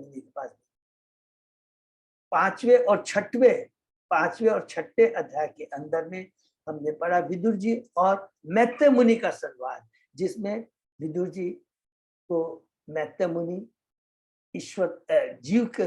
मुनि के पास। पांचवें और छठे अध्याय के अंदर में हमने पढ़ा विदुर जी और मैत्रेय मुनि का संवाद, जिसमें विदुर जी को मैत्रेय मुनि ईश्वर जीव के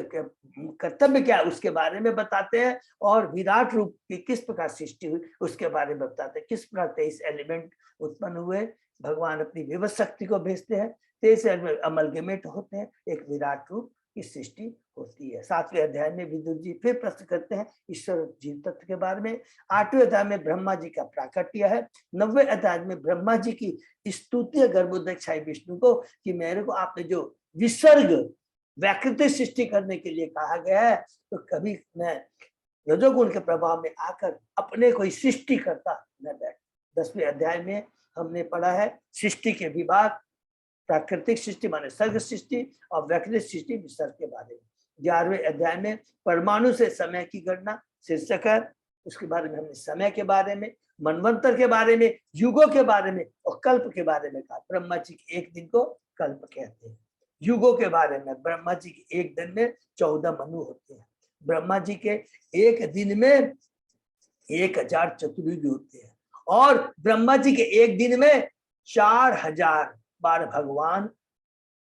कर्तव्य क्या है उसके बारे में बताते हैं, और विराट रूप की किस प्रकार सृष्टि हुई उसके बारे में बताते हैं। किस प्रकार 23 एलिमेंट उत्पन्न हुए, भगवान अपनी विवश शक्ति को भेजते हैं, 23 एलिमेंट अमलगमेट होते हैं, एक विराट रूप की सृष्टि होती है। 7वें अध्याय में विदुर जी फिर प्रश्न करते हैं ईश्वर जीव तत्व के बारे में। 8वें अध्याय में ब्रह्मा जी का प्राकट्य है। 9वें अध्याय में ब्रह्मा जी की स्तुति है गर्भोदय विष्णु को कि मेरे को आपने जो विसर्ग व्याकृति सृष्टि करने के लिए कहा गया है, तो कभी मैं रजोगुण के प्रभाव में आकर अपने कोई सृष्टि करता न बैठ। 10वें अध्याय में हमने पढ़ा है सृष्टि के विभाग, प्राकृतिक सृष्टि माने सर्ग सृष्टि और वैकृतिक सृष्टि विसर्ग के बारे में। 11वें अध्याय में परमाणु से समय की गणना शीर्षक है, उसके बारे में हमने समय के बारे में, मनवंतर के बारे में, युगों के बारे में और कल्प के बारे में कहा। ब्रह्मा जी के एक दिन को कल्प कहते हैं। युगों के बारे में ब्रह्मा जी के एक दिन में 14 मनु होते हैं। ब्रह्मा जी के एक दिन में 1000 चतुर्युग होते हैं, और ब्रह्मा जी के एक दिन में 4000 बार भगवान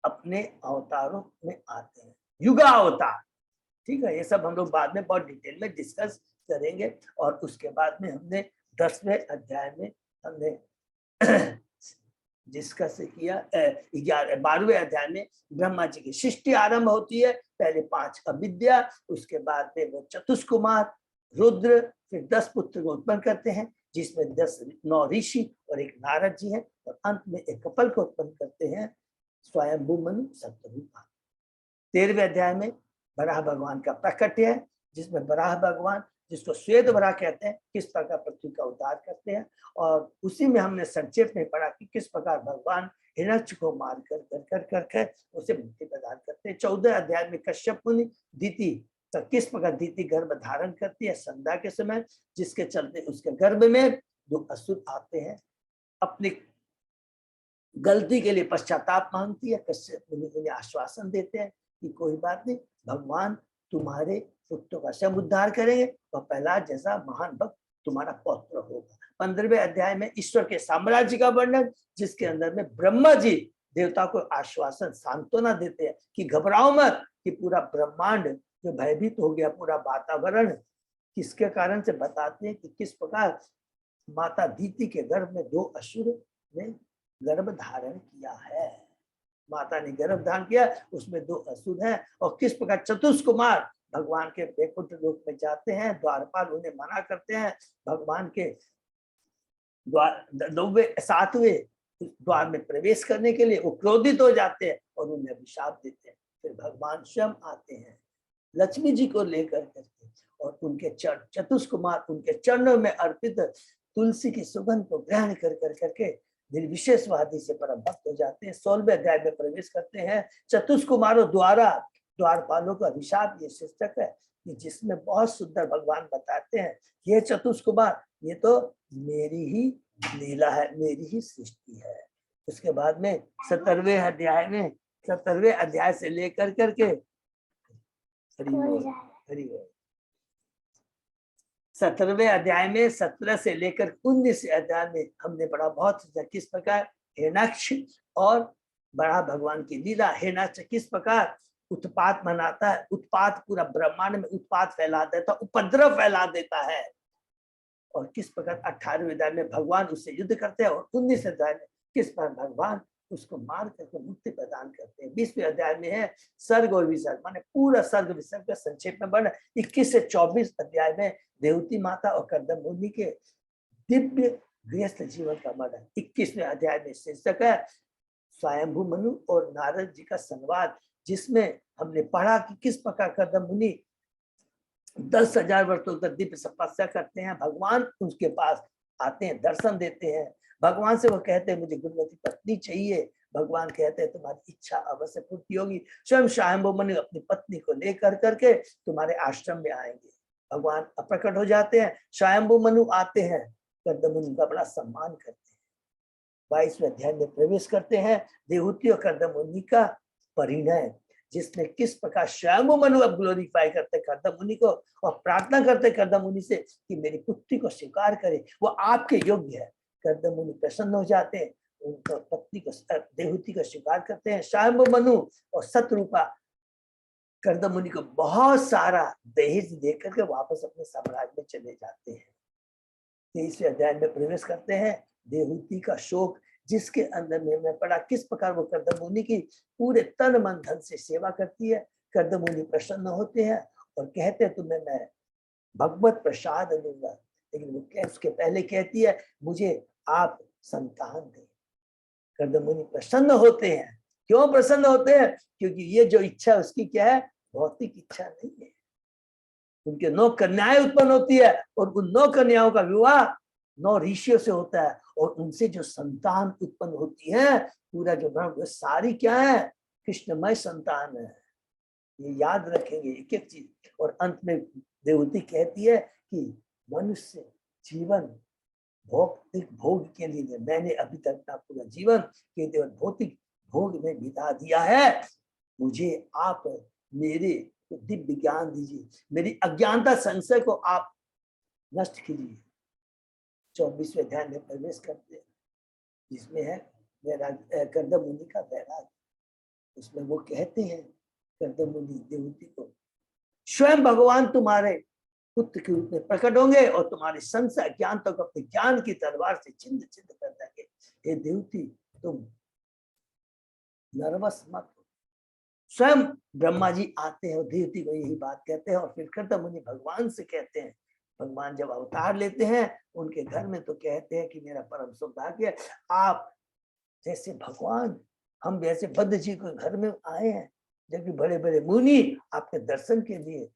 अपने अवतारों में आते हैं, युगा अवतार। ठीक है, ये सब हम लोग बाद में बहुत डिटेल में डिस्कस करेंगे। और उसके बाद में हमने 10वें अध्याय में हमने डिस्कस किया। 12वें अध्याय में ब्रह्मा जी की सृष्टि आरंभ होती है। पहले 5 अविद्या, उसके बाद में वो चतुष्कुमार रुद्र, फिर 10 पुत्र को उत्पन्न करते हैं, जिसमें 9 ऋषि और एक नारद जी हैं, और अंत में एक कपल को उत्पन्न करते हैं, स्वयंभू मनु सप्तरूपा। 13वें अध्याय में वराह भगवान का प्रकट्य है, जिसमें वराह भगवान, जिसको श्वेत वराह कहते हैं, किस प्रकार पृथ्वी का उद्धार करते हैं। और उसी में हमने संक्षेप में पढ़ा कि किस प्रकार भगवान हिरण्यकश्यप को मार कर उसे मुक्ति प्रदान करते हैं। 14 अध्याय में कश्यप मुनि दीति तो किस प्रकार दीति गर्भ धारण करती है संध्या के समय, जिसके चलते उसके गर्भ में 2 असुर आते हैं, अपनी गलती के लिए पश्चाताप मांगती है। कश्यप मुनि उन्हें आश्वासन देते हैं कि कोई बात नहीं, भगवान तुम्हारे पुत्रों का सब उद्धार करेंगे और प्रहलाद जैसा महान भक्त तुम्हारा पौत्र होगा। 15वें अध्याय में ईश्वर के साम्राज्य का वर्णन, जिसके अंदर में ब्रह्मा जी देवता को आश्वासन सांत्वना देते हैं कि घबराओ मत, कि पूरा ब्रह्मांड जो भयभीत हो गया, पूरा वातावरण किसके कारण से बताते हैं कि किस प्रकार माता दीति के गर्भ में 2 असुर ने गर्भ धारण किया है। माता ने गर्भ धारण किया, उसमें 2 असुर हैं, और किस प्रकार चतुष्कुमार भगवान के वैकुंठ लोक में जाते हैं, द्वारपाल उन्हें मना करते हैं, भगवान के 7वें द्वार में प्रवेश करने के लिए वो क्रोधित हो जाते हैं और उन्हें अभिशाप देते हैं। फिर भगवान स्वयं आते हैं लक्ष्मी जी को लेकर करके, और उनके चतुष्कुमार उनके चरणों में अर्पित तुलसी की सुगंध को ग्रहण कर करके निर्विशेषवादी से परम भक्त हो जाते हैं। 16वें अध्याय में प्रवेश करते हैं। चतुष्कुमारों द्वारा द्वारपालों का अभिशाप ये शीर्षक है, कि जिसमें बहुत सुंदर भगवान बताते हैं, ये चतुष्कुमार ये तो मेरी ही लीला है, मेरी ही सृष्टि है। उसके बाद में 17वें अध्याय से लेकर करके 17वें अध्याय में 17 से लेकर 19 अध्याय में हमने पढ़ा बहुत किस प्रकार हिरण्यकश्यप और बड़ा भगवान की लीला। हिरण्यकश्यप किस प्रकार उत्पात मनाता है, उत्पात पूरा ब्रह्मांड में उत्पात फैला देता, उपद्रव फैला देता है, और किस प्रकार 18वें अध्याय में भगवान उससे युद्ध करते हैं, और 19 अध्याय में किस प्रकार भगवान उसको मार करके मुक्ति प्रदान करते हैं। 20वें अध्याय में है सर्ग और विसर्ग, माने पूरा सर्ग विसर्ग का संक्षेप में वर्णन। 21 से 24 अध्याय में देवती माता और कर्दम मुनि के दिव्य गृहस्थ जीवन का वर्णन। 21वें अध्याय में शीर्षक है स्वयंभू मनु और नारद जी का संवाद, जिसमें हमने पढ़ा कि किस प्रकार कर्दम मुनि 10,000 वर्षों तक दिव्य तपस्या करते हैं, भगवान उनके पास आते हैं, दर्शन देते हैं, भगवान से वो कहते हैं मुझे गुणवती पत्नी चाहिए, भगवान कहते हैं तुम्हारी इच्छा अवश्य पूर्ति होगी। स्वयं स्वयंभू मनु अपनी पत्नी को लेकर करके तुम्हारे आश्रम में आएंगे। भगवान अप्रकट हो जाते हैं, स्वयंभू मनु आते हैं, कर्दम मुनि का बड़ा सम्मान करते हैं। 22वें अध्याय में प्रवेश करते हैं, देवहूति और कर्दम मुनि का परिणय, जिसमें किस प्रकार स्वयं मनु अब ग्लोरीफाई करते कर्दम मुनि को और प्रार्थना करते कर्दम मुनि से कि मेरी पुत्री को स्वीकार करे, वो आपके योग्य है। कर्दम मुनि प्रसन्न हो जाते हैं, उनका पत्नी को देहूति को स्वीकार करते हैं। स्वयं मनु और सतरूपा कर्दम मुनि को बहुत सारा दहेज देकर के वापस अपने साम्राज्य में चले जाते हैं। 23वें अध्याय में प्रवेश करते हैं। देहूति का शोक जिसके अंदर में पड़ा, किस प्रकार वो कर्दम मुनि की पूरे तन मन धन से सेवा करती है। कर्दम मुनि प्रसन्न होते हैं और कहते हैं तुम्हें मैं भगवत प्रसाद दूंगा, लेकिन वो उसके पहले कहती है मुझे आप संतान दें। कर्दम मुनि प्रसन्न होते हैं। क्यों प्रसन्न होते हैं? क्योंकि ये जो इच्छा उसकी क्या है? भौतिक इच्छा नहीं है। उनके 9 कन्याएं उत्पन्न होती है और उन 9 कन्याओं का विवाह 9 ऋषियों से होता है और उनसे जो संतान उत्पन्न होती है, पूरा जो ब्रह्म, सारी क्या है? कृष्णमय संतान है। ये याद रखेंगे एक एक चीज। और अंत में देवहूति कहती है कि मनुष्य जीवन भौतिक भोग के लिए, मैंने अभी तक अपना पूरा जीवन केवल भौतिक भोग में बिता दिया है, मुझे आप मेरे दिव्य ज्ञान दीजिए, मेरी अज्ञानता संशय को आप नष्ट कीजिए। 24वें अध्याय में प्रवेश करते हैं, जिसमें है कर्दम मुनि का वैराग्य। उसमें वो कहते हैं कर्दम मुनि देवहूति को, स्वयं भगवान तुम्हारे पुत्र के रूप में प्रकट होंगे और तुम्हारे संशय अज्ञानता को अपने ज्ञान की तलवार से छिन्न छिन्न कर देंगे। हे देवहूति, तुम नर्वस मत हो। स्वयं ब्रह्मा जी आते हैं और देवहूति को यही बात कहते हैं। और फिर कर्दम मुनि भगवान से कहते हैं, भगवान जब अवतार लेते हैं उनके घर में, तो कहते हैं कि मेरा परम सौभाग्य, आप जैसे भगवान, हम जैसे बद्ध जी के घर में आए हैं, जबकि बड़े बड़े मुनि आपके दर्शन के लिए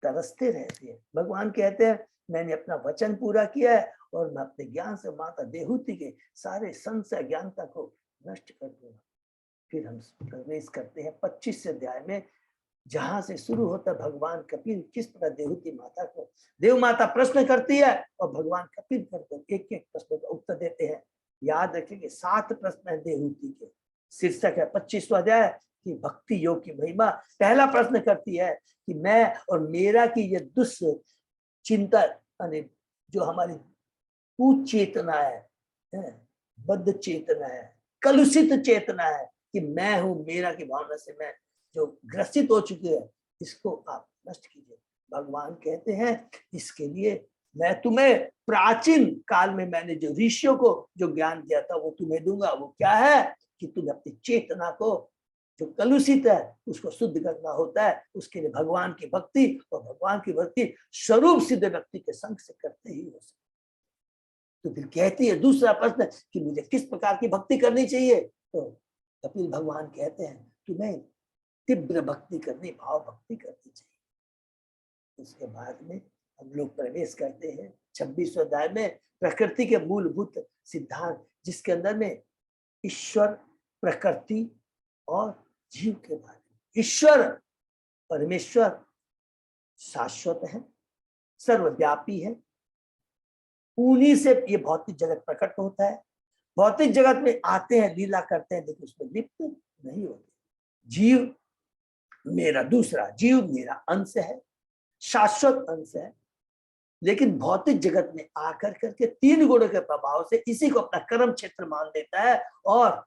तरसते रहते हैं। भगवान कहते हैं मैंने अपना वचन पूरा किया है और मैं अपने ज्ञान से माता देहूति के सारे संशय ज्ञानता को नष्ट कर दूंगा। फिर हम प्रवेश करते हैं 25 अध्याय में, जहां से शुरू होता भगवान कपिल किस प्रकार देहूति माता को, देव माता प्रश्न करती है और भगवान कपिल करते एक एक प्रश्न का उत्तर देते हैं। याद रखेंगे 7 प्रश्न है देहूति के। शीर्षक है 25वां अध्याय कि भक्ति योग की महिमा। पहला प्रश्न करती है कि मैं और मेरा की ये दुष्ट चिंता, जो हमारी पूत चेतना है, बद्ध चेतना है, कलुषित चेतना है कि मैं हूं, मेरा की भावना से मैं जो ग्रसित हो चुकी है, इसको आप नष्ट कीजिए। भगवान कहते हैं इसके लिए मैं तुम्हें प्राचीन काल में मैंने जो ऋषियों को जो ज्ञान दिया था वो तुम्हें दूंगा। वो क्या है? कि तुम अपनी चेतना को जो कलुषित है उसको शुद्ध करना होता है। उसके लिए भगवान की भक्ति, और भगवान की भक्ति स्वरूप सिद्ध व्यक्ति के संग से करते ही हो सकते। तो फिर कहती है दूसरा प्रश्न कि मुझे किस प्रकार की भक्ति करनी चाहिए, तो कपिल भगवान कहते हैं तुम्हें तीव्र भक्ति करनी, भाव भक्ति करनी चाहिए। उसके बाद में हम लोग प्रवेश करते हैं 26वें अध्याय में, प्रकृति के मूलभूत सिद्धांत, जिसके अंदर में ईश्वर, प्रकृति और जीव के बारे में। ईश्वर परमेश्वर शाश्वत है, सर्वव्यापी है, उन्हीं से ये भौतिक जगत प्रकट होता है। भौतिक जगत में आते हैं, लीला करते हैं, लेकिन उसमें लिप्त नहीं होते। जीव मेरा, दूसरा जीव मेरा अंश है, शाश्वत अंश है, लेकिन भौतिक जगत में आकर करके 3 गुणों के प्रभाव से इसी को अपना कर्म क्षेत्र मान लेता है और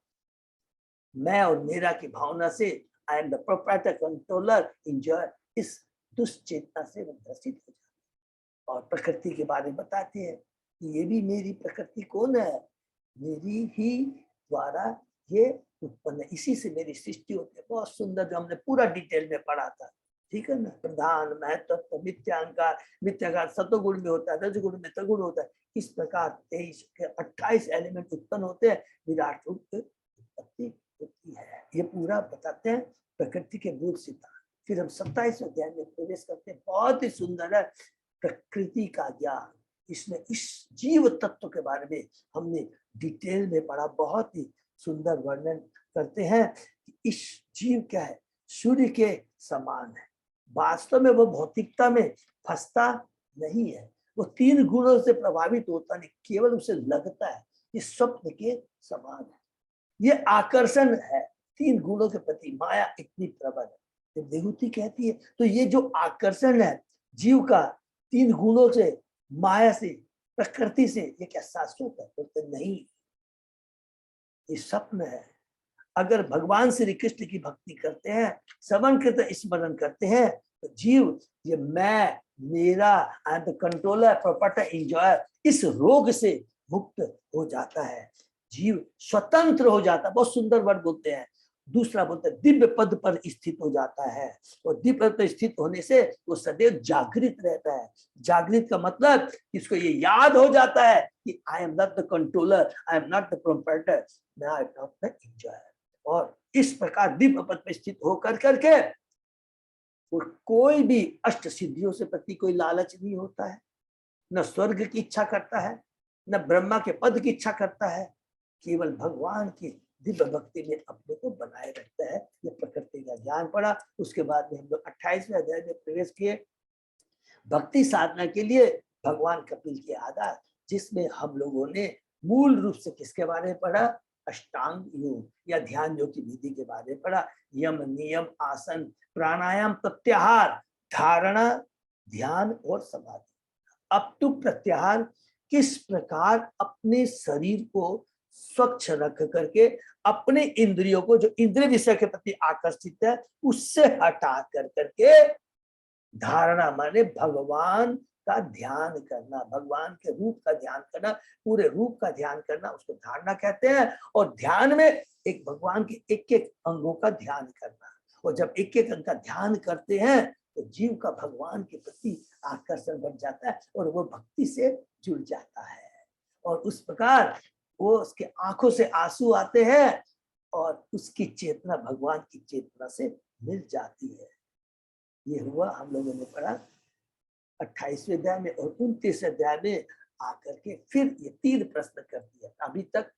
मैं और मेरा की भावना से आई am the proprietor, controller, enjoy, इस दुष्चेतना से वो ग्रसित हो जाता है। और प्रकृति के बारे में बताते हैं कि ये भी मेरी प्रकृति कौन है, मेरी ही द्वारा ये उत्पन्न है, इसी से मेरी सृष्टि होती है। बहुत सुंदर, जो हमने पूरा डिटेल में पढ़ा था, ठीक है ना। प्रधान, महत्व, मिथ्यांकार, मिथ्याकार सतोगुण में होता है, रजगुण में तगुण होता है। इस प्रकार 23 के 28 एलिमेंट उत्पन्न होते हैं, विराट रूप की उत्पत्ति होती है। ये पूरा बताते हैं प्रकृति के मूल सिद्धांत। फिर हम 27वें अध्याय में प्रवेश करते हैं। बहुत ही सुंदर है प्रकृति का ज्ञान। इसमें इस जीव तत्व के बारे में हमने डिटेल में पढ़ा, बहुत ही सुंदर वर्णन करते हैं कि इस जीव क्या है, सूर्य के समान है। वास्तव में वो भौतिकता में फंसता नहीं है, वो 3 गुणों से प्रभावित होता नहीं, केवल उसे लगता है कि स्वप्न के समान है। ये आकर्षण है 3 गुणों के प्रति, माया इतनी प्रबल है। जब देहूति कहती है तो ये जो आकर्षण है जीव का 3 गुणों से, माया से, प्रकृति से, ये क्या शाश्वत है? बोलते नहीं, ये स्वप्न है। अगर भगवान श्री कृष्ण की भक्ति करते हैं, श्रवण कीर्तन स्मरण करते हैं, तो जीव ये मैं, मेरा, I am the controller, proprietor, enjoyer, इस रोग से मुक्त हो जाता है। जीव स्वतंत्र हो जाता है। बहुत सुंदर वर्ड बोलते हैं। दूसरा बोलते हैं दिव्य पद पर स्थित हो जाता है, और दिव्य पद पर स्थित होने से वो सदैव जागृत रहता है। जागृत का मतलब इसको ये याद हो जाता है कि I am not the controller, I am not the proprietor, I am not the enjoyer. और इस प्रकार दिव्य पद पर स्थित होकर करके कोई भी अष्ट सिद्धियों से प्रति कोई लालच नहीं होता है, न स्वर्ग की इच्छा करता है, न ब्रह्मा के पद की इच्छा करता है, केवल भगवान की दिव्य भक्ति में अपने को बनाए रखता है। ये प्रकृति का ज्ञान पड़ा। उसके बाद में हम लोग 28वें अध्याय में प्रवेश किए, भक्ति साधना के लिए भगवान कपिल के आधार, जिसमें हम लोगों ने मूल रूप से किसके बारे में पढ़ा? अष्टांग योग या ध्यान योग की विधि के बारे में पढ़ा। यम, नियम, आसन, प्राणायाम, प्रत्याहार, धारणा, ध्यान और समाधि। अब तो प्रत्याहार किस प्रकार अपने शरीर को स्वच्छ रख करके अपने इंद्रियों को, जो इंद्रिय विषय के प्रति आकर्षित है, उससे हटा कर करके धारणा माने भगवान का ध्यान करना, भगवान के रूप का ध्यान करना, पूरे रूप का ध्यान करना, उसको धारणा कहते हैं। और ध्यान में एक भगवान के एक एक अंगों का ध्यान करना। और जब एक एक अंग का ध्यान करते हैं तो जीव का भगवान के प्रति आकर्षण बढ़ जाता है और वो भक्ति से जुड़ जाता है। और उस प्रकार वो उसके आंखों से आंसू आते हैं और उसकी चेतना भगवान की चेतना से मिल जाती है। ये हुआ हम लोगों ने पढ़ा 28वें अध्याय में। और 29वें अध्याय में आकर के फिर ये 3 प्रश्न कर दिया। अभी तक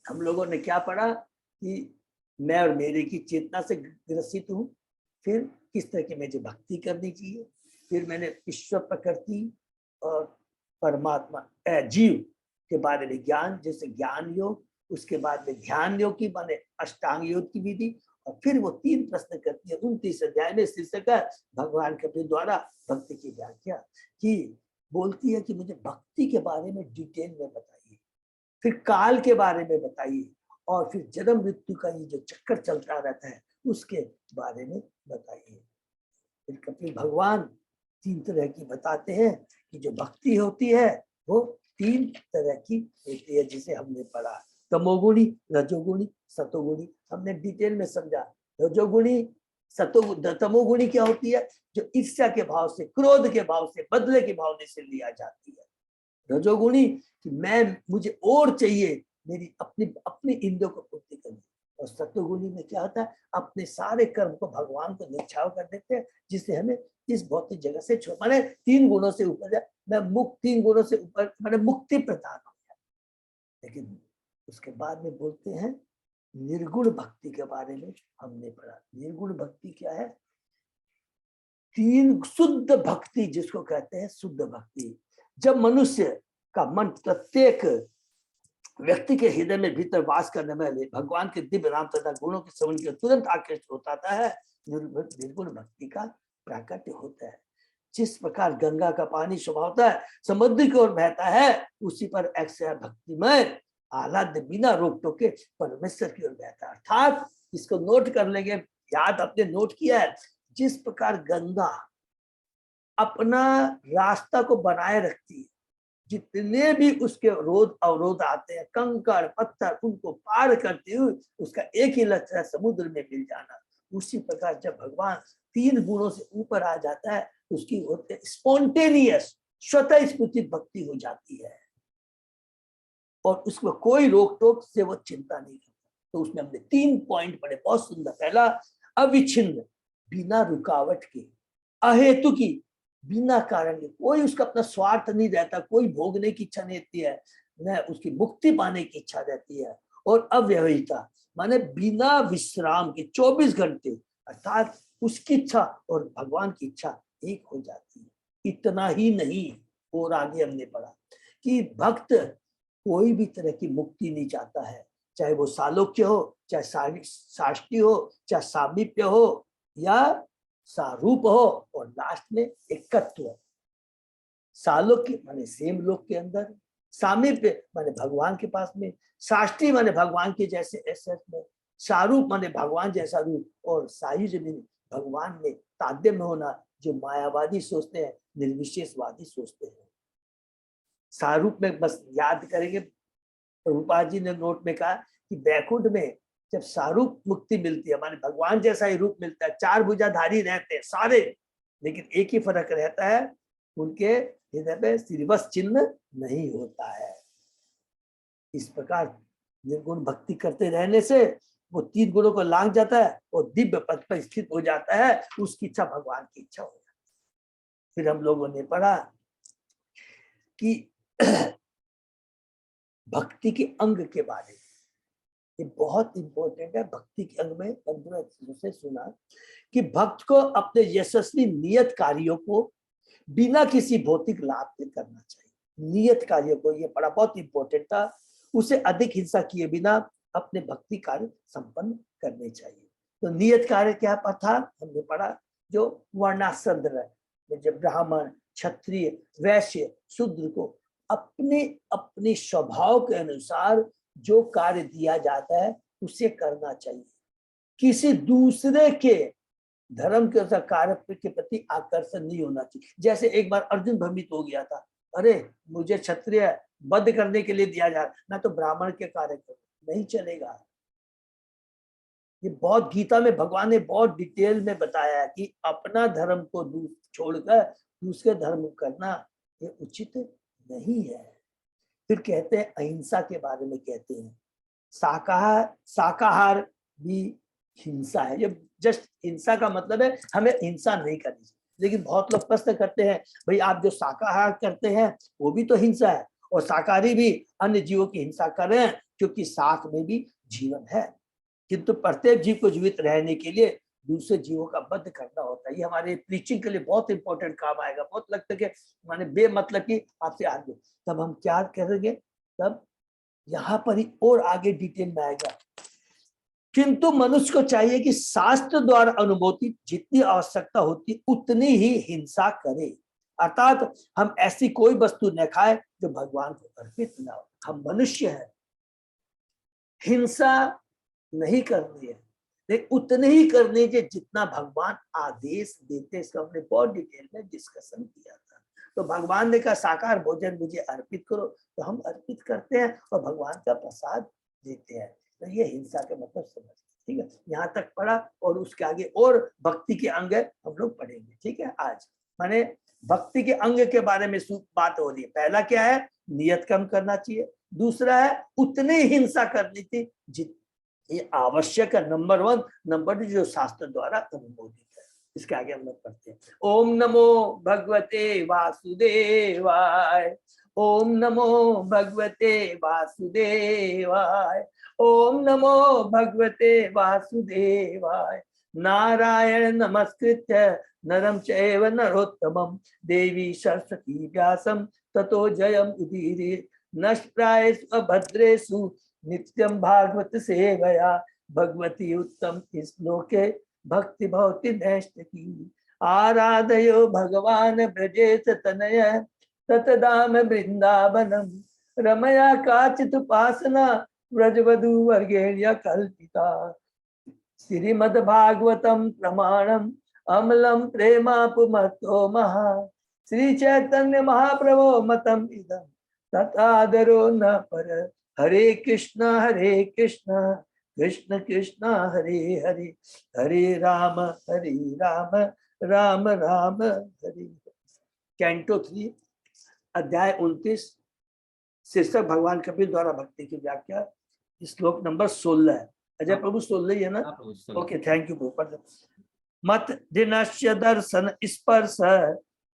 हम लोगों ने क्या पढ़ा कि मैं और मेरे की चेतना से ग्रसित हूँ, फिर किस तरह की मुझे भक्ति करनी चाहिए, फिर मैंने ईश्वर, प्रकृति और परमात्मा जीव के बारे में ज्ञान, जैसे ज्ञान योग, उसके बाद में ध्यान योग की माने अष्टांग योग की विधि, और फिर वो 3 प्रश्न करती है 29 अध्याय में। शीर्षक है भगवान कपिल द्वारा भक्ति की व्याख्या, कि बोलती है कि मुझे भक्ति के बारे में डिटेल में बताइए, फिर काल के बारे में बताइए, और फिर जन्म मृत्यु का ये जो चक्कर चलता रहता है उसके बारे में बताइए। फिर कपिल भगवान 3 तरह की बताते हैं कि जो भक्ति होती है वो 3 तरह की होती है, जिसे हमने पढ़ा। तमोगुणी, रजोगुणी, सतोगुणी, हमने डिटेल में समझा। रजोगुणी, तमोगुणी क्या होती है? जो ईर्ष्या के भाव से, क्रोध के भाव से, बदले के भावने से लिया जाती है। रजोगुणी कि मुझे और चाहिए, मेरी अपनी इंद्रियों को पूर्ति करनी। और सत्वगुणी में क्या होता है? अपने सारे कर्म को भगवान को निछाव कर देते हैं, जिससे हमें इस भौतिक जगह से माने 3 गुणों से ऊपर जाए, मैं मुक्त 3 गुणों से ऊपर माने मुक्ति प्रदान हो जाए। लेकिन उसके बाद में बोलते हैं निर्गुण भक्ति के बारे में हमने पढ़ा। निर्गुण भक्ति क्या है? 3 शुद्ध भक्ति जिसको कहते हैं शुद्ध भक्ति। जब मनुष्य का मन प्रत्येक व्यक्ति के हृदय में भीतर वास करने वाले भगवान के दिव्य नाम तथा गुणों के श्रवण के तुरंत आकृष्ट होता है, निर्गुण भक्ति का प्राकट्य होता है। जिस प्रकार गंगा का पानी स्वभावतः समुद्र की ओर बहता है, उसी पर अक्षय भक्तिमय आह्लाद बिना रोक टोके परमेश्वर की ओर बहता है। अर्थात इसको नोट कर लेंगे, याद आपने नोट किया है, जिस प्रकार गंगा अपना रास्ता को बनाए रखती है, जितने भी उसके रोध अवरोध आते हैं, कंकड़ पत्थर, उनको पार करते हुए उसका एक ही लक्ष्य है, समुद्र में मिल जाना। उसी प्रकार जब भगवान 3 गुणों से ऊपर आ जाता है, उसकी होते स्पॉन्टेनियस स्वतः स्फूर्ति भक्ति हो जाती है, और उसमें कोई रोक टोक से वो चिंता नहीं करता। तो उसमें हमने 3 पॉइंट पढ़े, बहुत सुंदर। पहला, अविच्छिन्न, बिना रुकावट के, अहेतु की, बिना कारण के, कोई उसका अपना स्वार्थ नहीं रहता, कोई भोगने की इच्छा नहीं रहती है, न उसकी मुक्ति पाने की इच्छा रहती है। और अव्यवहिता माने बिना विश्राम के 24 घंटे, अर्थात उसकी इच्छा और भगवान की इच्छा एक हो जाती है। इतना ही नहीं, और आगे हमने पढ़ा कि भक्त कोई भी तरह की मुक्ति नहीं चाहता है, चाहे वो सालोक्य हो, चाहे साष्टी हो, चाहे सामीप्य हो, या सारूप हो और लास्ट में एकत्व। सालोक्य माने सेम लोक के अंदर, सामीप्य माने भगवान के पास में, साष्टी माने भगवान के जैसे एसेट में, सारूप माने भगवान जैसा रूप, और सायुज्य में भगवान में ताद्य में होना, जो मायावादी सोचते हैं, निर्विशेषवादी सोचते हैं। सारूप में बस याद करेंगे, प्रभुपाद जी ने नोट में कहा कि बैकुंठ में जब सारूप मुक्ति मिलती है, माने भगवान जैसा ही रूप मिलता है, चार भुजाधारी रहते हैं सारे, लेकिन एक ही फर्क रहता है, उनके हृदय पे श्रीवत्स चिन्ह नहीं होता है। इस प्रकार निर्गुण भक्ति करते रहने से वो 3 गुणों को लांघ जाता है और दिव्य पद पर स्थित हो जाता है, उसकी इच्छा भगवान की इच्छा हो जाती है। फिर हम लोगों ने पढ़ा कि भक्ति के अंग के बारे में, ये बहुत इंपॉर्टेंट है। भक्ति के अंग में 15 से सुना कि भक्त को अपने यशस्वी नियत कार्यों को बिना किसी भौतिक लाभ के करना चाहिए। नियत कार्यों को, ये पढ़ा, बहुत इंपॉर्टेंट था। उसे अधिक हिंसा किए बिना अपने भक्ति कार्य संपन्न करने चाहिए। तो नियत कार्य क्या था, हमने पढ़ा, जो वर्णाश्रम है, जब ब्राह्मण, क्षत्रिय, वैश्य, शूद्र को अपने अपने स्वभाव के अनुसार जो कार्य दिया जाता है उसे करना चाहिए। किसी दूसरे के धर्म के अनुसार कार्य के प्रति आकर्षण नहीं होना चाहिए। जैसे एक बार अर्जुन भ्रमित हो गया था, अरे मुझे क्षत्रिय वध करने के लिए दिया जा रहा, मैं तो ब्राह्मण के कार्य करूं, नहीं चलेगा। ये बहुत गीता में भगवान ने बहुत डिटेल में बताया है कि अपना धर्म को छोड़कर दूसरे धर्म करना ये उचित नहीं है। फिर कहते हैं अहिंसा के बारे में, कहते हैं शाकाहार भी हिंसा है। ये जस्ट हिंसा का मतलब है हमें हिंसा नहीं करनी चाहिए। लेकिन बहुत लोग प्रश्न करते हैं, भाई आप जो शाकाहार करते हैं वो भी तो हिंसा है, और शाकाहारी भी अन्य जीवों की हिंसा कर रहे हैं, क्योंकि साथ में भी जीवन है। किंतु प्रत्येक जीव को जीवित रहने के लिए दूसरे जीवों का वध करना होता है। ये हमारे प्रीचिंग के लिए बहुत इंपॉर्टेंट काम आएगा। बहुत लगता है कि माने बेमतलब की आपसे आगे, तब हम क्या करेंगे, तब यहाँ पर ही और आगे डिटेल में आएगा। किंतु मनुष्य को चाहिए कि शास्त्र द्वारा अनुभूति जितनी आवश्यकता होती उतनी ही हिंसा करे, अर्थात हम ऐसी कोई वस्तु न खाए जो भगवान को अर्पित न हो। हम मनुष्य हैं, हिंसा नहीं करनी है, लेकिन उतने ही करनी है जितना भगवान आदेश देते। इसका हमने बहुत डिटेल में डिस्कशन किया था। तो भगवान ने कहा शाकाहार भोजन मुझे अर्पित करो, तो हम अर्पित करते हैं और भगवान का प्रसाद देते हैं। तो ये हिंसा का मतलब समझ, ठीक है, यहाँ तक पढ़ा। और उसके आगे और भक्ति के अंग हम लोग पढ़ेंगे, ठीक है। आज माने भक्ति के अंग के बारे में बात हो रही है। पहला क्या है, नियत कम करना चाहिए। दूसरा है उतने हिंसा करनी थी ये आवश्यक है, नंबर 1। नंबर 2 जो शास्त्र द्वारा अनुमोदित है। इसके आगे हम लोग पढ़ते हैं। ओम नमो भगवते वासुदेवाय, ओम नमो भगवते वासुदेवाय, ओम नमो भगवते वासुदेवाय। नारायण नमस्कृत्य नरं चैव नरोत्तमं देवी सरस्वती व्यासं ततो जयम् उदीरयेत्। नष्प्रायेषु भद्रेषु नित्यं भागवत सेवया भगवती उत्तम श्लोके भक्ति भवति नैष्ठिकी। आराधयो भगवान ब्रजेश तनय ततदाम वृंदावनम रमया काचित उपासना व्रजवधू वर्गेण्य कल्पिता। श्रीमद्भागवतम प्रमाणम अमलम प्रेमापुमतो महा श्री चैतन्य महाप्रभो मतम इदं तथादरो न पर। हरे कृष्ण कृष्ण कृष्ण हरे हरे, हरे राम राम राम हरे। कैंटो 3 अध्याय 29 शीर्षक भगवान कबीर द्वारा भक्ति की व्याख्या, श्लोक नंबर 16 है। अजय प्रभु 16 ही है ना? Okay, thank you. मत दिनस्य दर्शन स्पर्श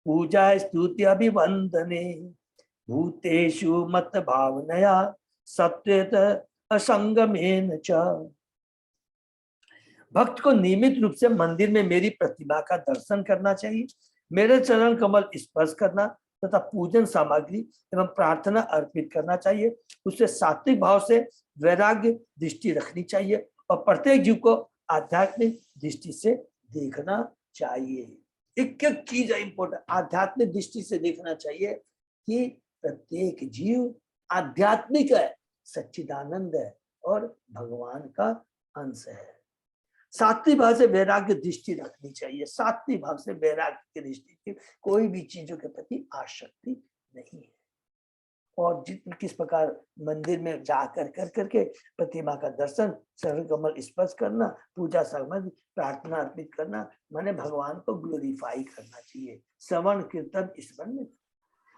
पूजा स्तुति अभिवंदने भूतेषु मत भावनया सत्वेत असंगमेन च। भक्त को नियमित रूप से मंदिर में मेरी प्रतिमा का दर्शन करना चाहिए, मेरे चरण कमल स्पर्श करना तथा पूजन सामग्री एवं प्रार्थना अर्पित करना चाहिए। उसे सात्विक भाव से वैराग्य दृष्टि रखनी चाहिए और प्रत्येक जीव को आध्यात्मिक दृष्टि से देखना चाहिए। एक एक चीज इंपॉर्टेंट आध्यात्मिक दृष्टि से देखना चाहिए कि प्रत्येक जीव आध्यात्मिक है, सच्चिदानंद है और भगवान का अंश है। सात्विक भाव से वैराग्य दृष्टि रखनी चाहिए। सात्विक भाव से वैराग्य की दृष्टि की कोई भी चीजों के प्रति आसक्ति नहीं है। और किस प्रकार मंदिर में जाकर कर करके प्रतिमा का दर्शन, चरण कमल स्पर्श करना, पूजा सामग्री प्रार्थना अर्पित करना, माने भगवान को ग्लोरीफाई करना चाहिए। श्रवण कीर्तन स्मरण,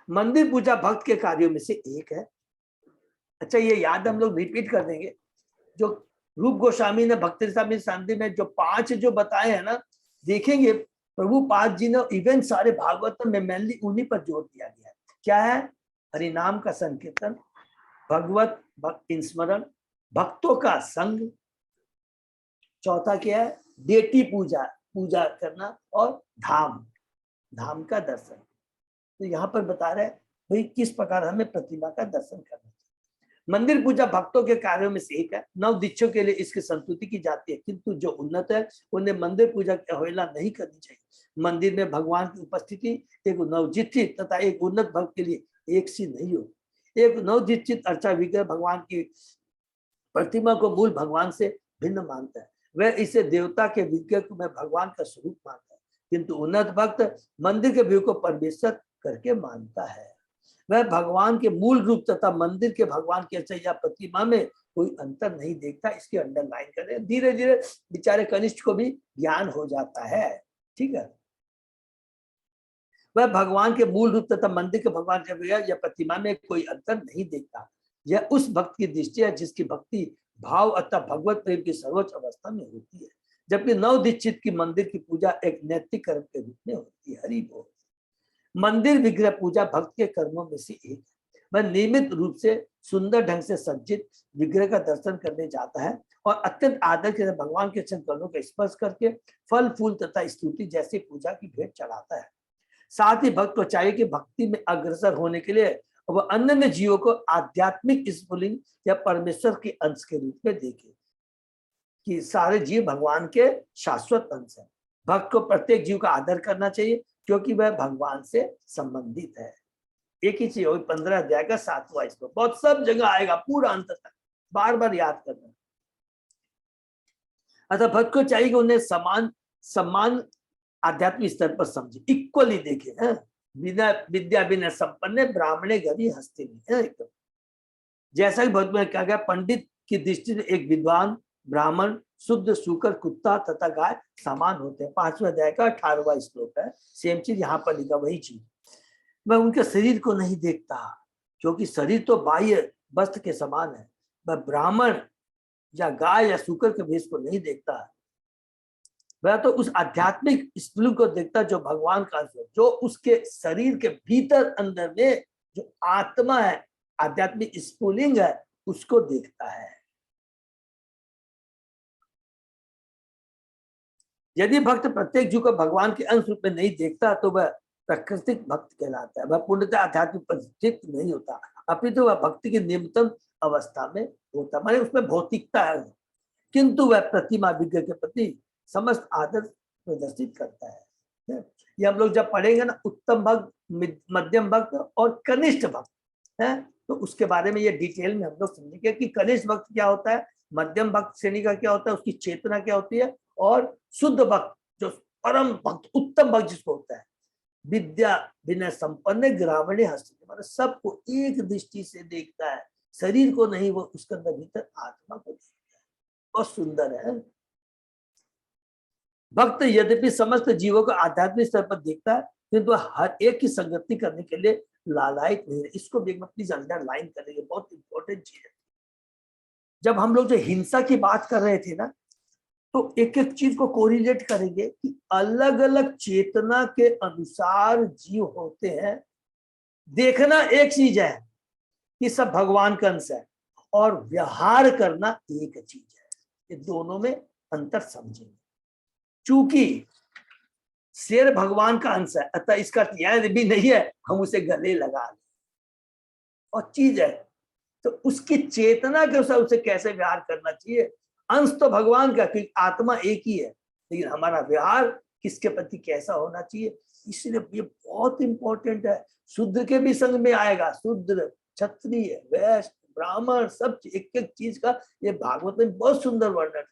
मंदिर पूजा भक्त के कार्यों में से एक है। अच्छा, ये याद हम लोग रिपीट कर देंगे। जो रूप गोस्वामी ने भक्ति स्वामी शांति में जो 5 जो बताए हैं ना, देखेंगे प्रभु पाद जी ने इवन सारे भागवतम में मेनली उन्हीं पर जोर दिया गया है। क्या है? हरिनाम का संकीर्तन, भगवत भक्ति स्मरण, भक्तों का संग, चौथा क्या है? डेटी पूजा, पूजा करना, और धाम, धाम का दर्शन। तो यहाँ पर बता रहे भाई किस प्रकार हमें प्रतिमा का दर्शन करना चाहिए। मंदिर पूजा भक्तों के कार्यों में से एक है। नव दीक्षों के लिए इसकी संस्तुति की जाती है, किंतु जो उन्नत है उन्हें मंदिर पूजा की अवहेलना नहीं करनी चाहिए। मंदिर में भगवान की उपस्थिति एक नवदीक्षित तथा एक उन्नत भक्त के लिए एक सी नहीं होती। एक नवदीक्षित अर्चा विग्रह भगवान की प्रतिमा को मूल भगवान से भिन्न मानता है, वह इसे देवता के विग्रह को में भगवान का स्वरूप मानता है, किंतु उन्नत भक्त मंदिर के विग्रह को परमेश्वर करके मानता है। वह भगवान के मूल रूप तथा मंदिर के भगवान के अर्चा या प्रतिमा में कोई अंतर नहीं देखता। इसके अंडरलाइन करें, धीरे धीरे बेचारे कनिष्ठ को भी ज्ञान हो जाता है। ठीक है, वह भगवान के मूल रूप तथा मंदिर के भगवान के विग्रह या प्रतिमा में कोई अंतर नहीं देखता। यह उस भक्त की दृष्टि है जिसकी भक्ति भाव अथवा भगवत प्रेम की सर्वोच्च अवस्था में होती है, जबकि नव दीक्षित की मंदिर की पूजा एक नैतिक कर्म के रूप में होती है। हरि बोल। मंदिर विग्रह पूजा भक्त के कर्मों में से एक है। वह नियमित रूप से सुंदर ढंग से सज्जित विग्रह का दर्शन करने जाता है और अत्यंत आदर के साथ भगवान के चरणों का स्पर्श करके फल फूल तथा स्तुति जैसी पूजा की भेंट चढ़ाता है। साथ ही भक्त को चाहिए कि भक्ति में अग्रसर होने के लिए वह अन्य जीवों को आध्यात्मिक स्फुलिंग या परमेश्वर के अंश के रूप में देखे, कि सारे जीव भगवान के शाश्वत अंश है। भक्त को प्रत्येक जीव का आदर करना चाहिए क्योंकि वह भगवान से संबंधित है। एक ही चीज, 15 अध्याय का 7वां श्लोक, बहुत सब जगह आएगा पूरा अंत तक, बार बार याद करना। अतः भक्त को चाहिए कि उन्हें सम्मान आध्यात्मिक स्तर पर समझे, इक्वली देखे। बिना विद्या बिना संपन्न ब्राह्मणे गरी हस्तिनी है एकदम। जैसा कि भगवत में कहा गया, पंडित की दृष्टि से एक विद्वान ब्राह्मण शुद्ध सूकर कुत्ता तथा गाय समान होते हैं। 5वें अध्याय का 18वां श्लोक है। सेम चीज यहाँ पर लिखा, वही चीज। वह उनके शरीर को नहीं देखता क्योंकि शरीर तो बाह्य वस्त्र के समान है। वह ब्राह्मण या गाय या सूकर के भेष को नहीं देखता, वह तो उस आध्यात्मिक स्फुलिंग को देखता जो भगवान का अंश है, जो उसके शरीर के भीतर अंदर में जो आत्मा है, आध्यात्मिक स्फुलिंग है, उसको देखता है। यदि भक्त प्रत्येक जीव को भगवान के अंश रूप में नहीं देखता तो वह प्राकृतिक भक्त कहलाता है। वह पूर्णतः आध्यात्मिक परिचित नहीं होता, अपितु वह भक्ति की निम्नतम अवस्था में होता, माने उसमें भौतिकता है, किंतु वह प्रतिमा विग्रह के प्रति समस्त आदर प्रदर्शित करता है। ये हम लोग जब पढ़ेंगे ना, उत्तम भक्त, मध्यम भक्त और कनिष्ठ भक्त है, तो उसके बारे में ये डिटेल में हम लोग समझेंगे कि कनिष्ठ भक्त क्या होता है, मध्यम भक्त श्रेणी का क्या होता है, उसकी चेतना क्या होती है, और शुद्ध भक्त जो परम भक्त उत्तम भक्त जिसको होता है। विद्या बिना संपन्न ग्रामीण हस्ती, मतलब सबको एक दृष्टि से देखता है, शरीर को नहीं, वो उसके अंदर भीतर आत्मा को देखता है। बहुत सुंदर है। भक्त यद्यपि समस्त जीवों को आध्यात्मिक स्तर पर देखता है, किंतु हर एक की संगति करने के लिए लालायित नहीं है। इसको भी प्लीज अंडरलाइन करेंगे, बहुत इंपॉर्टेंट चीज है। जब हम लोग जो हिंसा की बात कर रहे थे ना, तो एक एक चीज को कोरिलेट करेंगे कि अलग अलग चेतना के अनुसार जीव होते हैं। देखना एक चीज है कि सब भगवान का अंश है, और व्यवहार करना एक चीज है। ये दोनों में अंतर समझेंगे। चूंकि शेर भगवान का अंश है, अतः इसका यह भी नहीं है हम उसे गले लगा लें, और चीज है तो उसकी चेतना के अनुसार उसे कैसे व्यवहार करना चाहिए। अंश तो भगवान का, क्योंकि आत्मा एक ही है, लेकिन हमारा व्यवहार किसके प्रति कैसा होना चाहिए, इसलिए ये बहुत इंपॉर्टेंट है। शूद्र के भी संग में आएगा, शूद्र, क्षत्रिय, वैश्य, ब्राह्मण, सब एक एक चीज का ये भागवत में बहुत सुंदर वर्णन,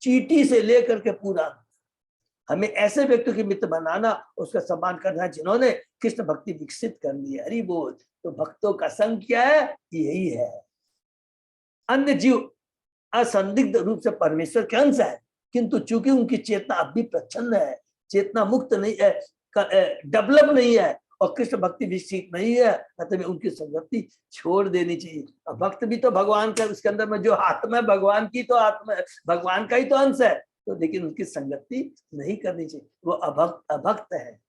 चीटी से लेकर के पूरा। हमें ऐसे व्यक्ति के मित्र बनाना, उसका सम्मान करना जिन्होंने कृष्ण भक्ति विकसित कर ली है। हरि बोल। तो भक्तों का संग क्या है, यही है। अन्य जीव असंदिग्ध रूप से परमेश्वर के अंश है, किंतु चूंकि उनकी चेतना अब भी प्रच्छन्न है, चेतना मुक्त नहीं है, डेवलप नहीं है और कृष्ण भक्ति विकसित नहीं है, मतलब उनकी संगति छोड़ देनी चाहिए। और भक्त भी तो भगवान का, उसके अंदर में जो आत्मा है भगवान की, तो आत्मा भगवान का ही तो अंश है, तो लेकिन उनकी संगति नहीं करनी चाहिए, वो अभक्त है।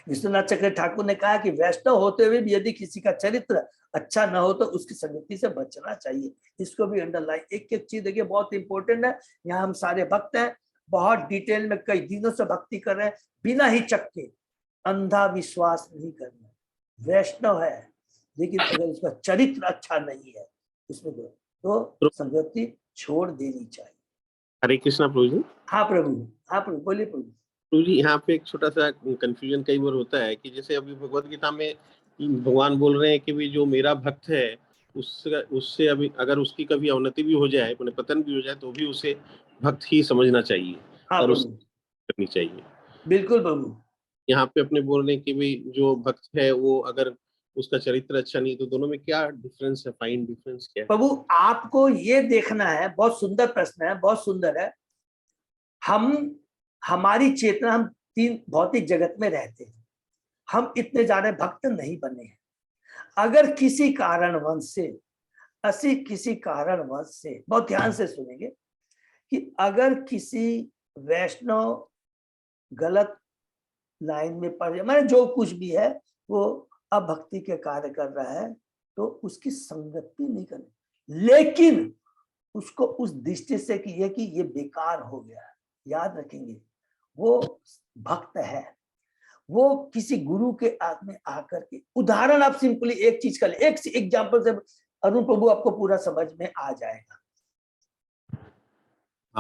विश्वनाथ चक्र ठाकुर ने कहा कि वैष्णव होते हुए भी यदि किसी का चरित्र अच्छा न हो तो उसकी संगति से बचना चाहिए। इसको भी अंडरलाइन, एक एक चीज देखिए बहुत इंपॉर्टेंट है। यहाँ हम सारे भक्त हैं, बहुत डिटेल में कई दिनों से भक्ति कर रहे हैं, बिना हिचक के, अंधा विश्वास नहीं करना। वैष्णव है लेकिन अगर उसका चरित्र अच्छा नहीं है उसमें तो संगति छोड़ देनी चाहिए। हरे कृष्णा प्रभु जी। हाँ प्रभु, हाँ प्रभु, बोलिए प्रभु। प्रभु जी यहाँ पे एक छोटा सा कंफ्यूजन कई बार होता है कि जैसे अभी भगवत गीता में भगवान बोल रहे हैं कि भी जो मेरा भक्त है उससे अभी अगर उसकी कभी अवनति भी हो जाए, मैंने पतन भी हो जाए, तो भी उसे भक्त ही समझना चाहिए। हाँ और प्रभु, करनी चाहिए। बिल्कुल प्रभु। यहाँ पे अपने बोल रहे हैं कि भी जो भक्त है वो अगर उसका चरित्र अच्छा नहीं, तो दोनों में क्या डिफरेंस है, फाइन डिफरेंस क्या है? प्रभु आपको ये देखना है, बहुत सुंदर प्रश्न है, बहुत सुंदर है। हमारी चेतना, हम तीन भौतिक जगत में रहते हैं, हम इतने ज्यादा भक्त नहीं बने हैं। अगर किसी कारणवश से बहुत ध्यान से सुनेंगे कि अगर किसी वैष्णव गलत लाइन में पड़ जाए, मैंने जो कुछ भी है वो अभक्ति के कार्य कर रहा है, तो उसकी संगति नहीं करनी, लेकिन उसको उस दृष्टि से कि ये बेकार हो गया। याद रखेंगे वो भक्त है, वो किसी गुरु के आग में आकर के, उदाहरण आप सिंपली एक चीज का ले, एक एग्जांपल से अरुण प्रभु आपको पूरा समझ में आ जाएगा।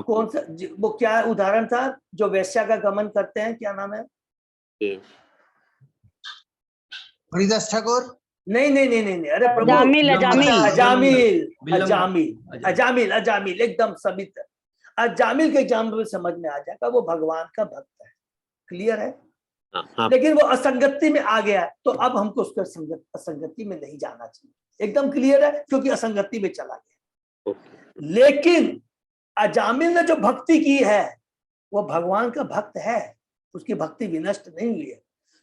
कौन सा वो क्या उदाहरण था जो वैश्या का गमन करते हैं, क्या नाम है? हरिदास ठाकुर? नहीं नहीं नहीं नहीं, अरे प्रभु, अजामिल एकदम सभी। अजामिल के एग्जाम्पल समझ में आ जाएगा, वो भगवान का भक्त है, क्लियर है। लेकिन वो असंगति में आ गया, तो अब हमको उसको असंगति में नहीं जाना चाहिए, एकदम क्लियर है, क्योंकि असंगति में चला गया। लेकिन अजामिल ने जो भक्ति की है वो भगवान का भक्त है, उसकी भक्ति विनष्ट नहीं हुई है।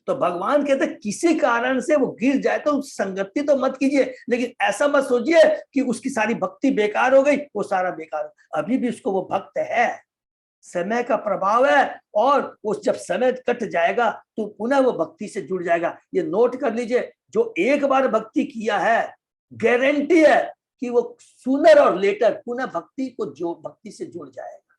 तो भगवान कहते किसी कारण से वो गिर जाए तो संगति तो मत कीजिए, लेकिन ऐसा मत सोचिए कि उसकी सारी भक्ति बेकार हो गई, वो सारा बेकार, अभी भी उसको वो भक्त है, समय का प्रभाव है, और उस जब समय कट जाएगा तो पुनः वो भक्ति से जुड़ जाएगा। ये नोट कर लीजिए, जो एक बार भक्ति किया है गारंटी है कि वो सूनर और लेटर पुनः भक्ति से जुड़ जाएगा,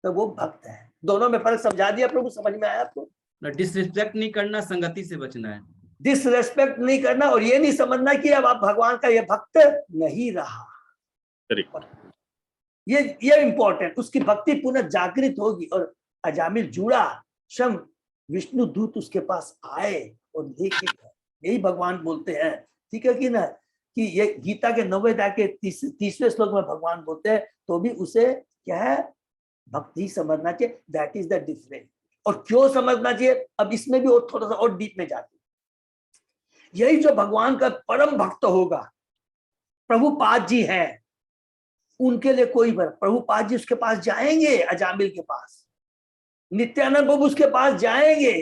तो वो भक्त है। दोनों में फर्क समझा दिया प्रभु, समझ में आया आपको? डिसरिस्पेक्ट नहीं करना, संगति से बचना है। डिसरिस्पेक्ट नहीं करना, और ये नहीं समझना कि अब आप भगवान का ये भक्त नहीं रहा। ये इंपॉर्टेंट, उसकी भक्ति पुनः जागृत होगी। और अजामिल जुड़ा, स्वयं विष्णु दूत उसके पास आए और लेके गए, यही भगवान बोलते हैं, ठीक है कि ना, कि ये गीता के 9वें अध्याय के 30वें श्लोक में भगवान बोलते हैं, तो भी उसे क्या है, भक्ति समझना चाहिए। That is the difference. और क्यों समझना चाहिए, अब इसमें भी और थोड़ा सा और डीप में जाते, यही जो भगवान का परम भक्त होगा, प्रभुपाद जी हैं, उनके लिए कोई प्रभुपाद जी उसके पास जाएंगे, अजामिल के पास, नित्यानंद प्रभु उसके पास जाएंगे,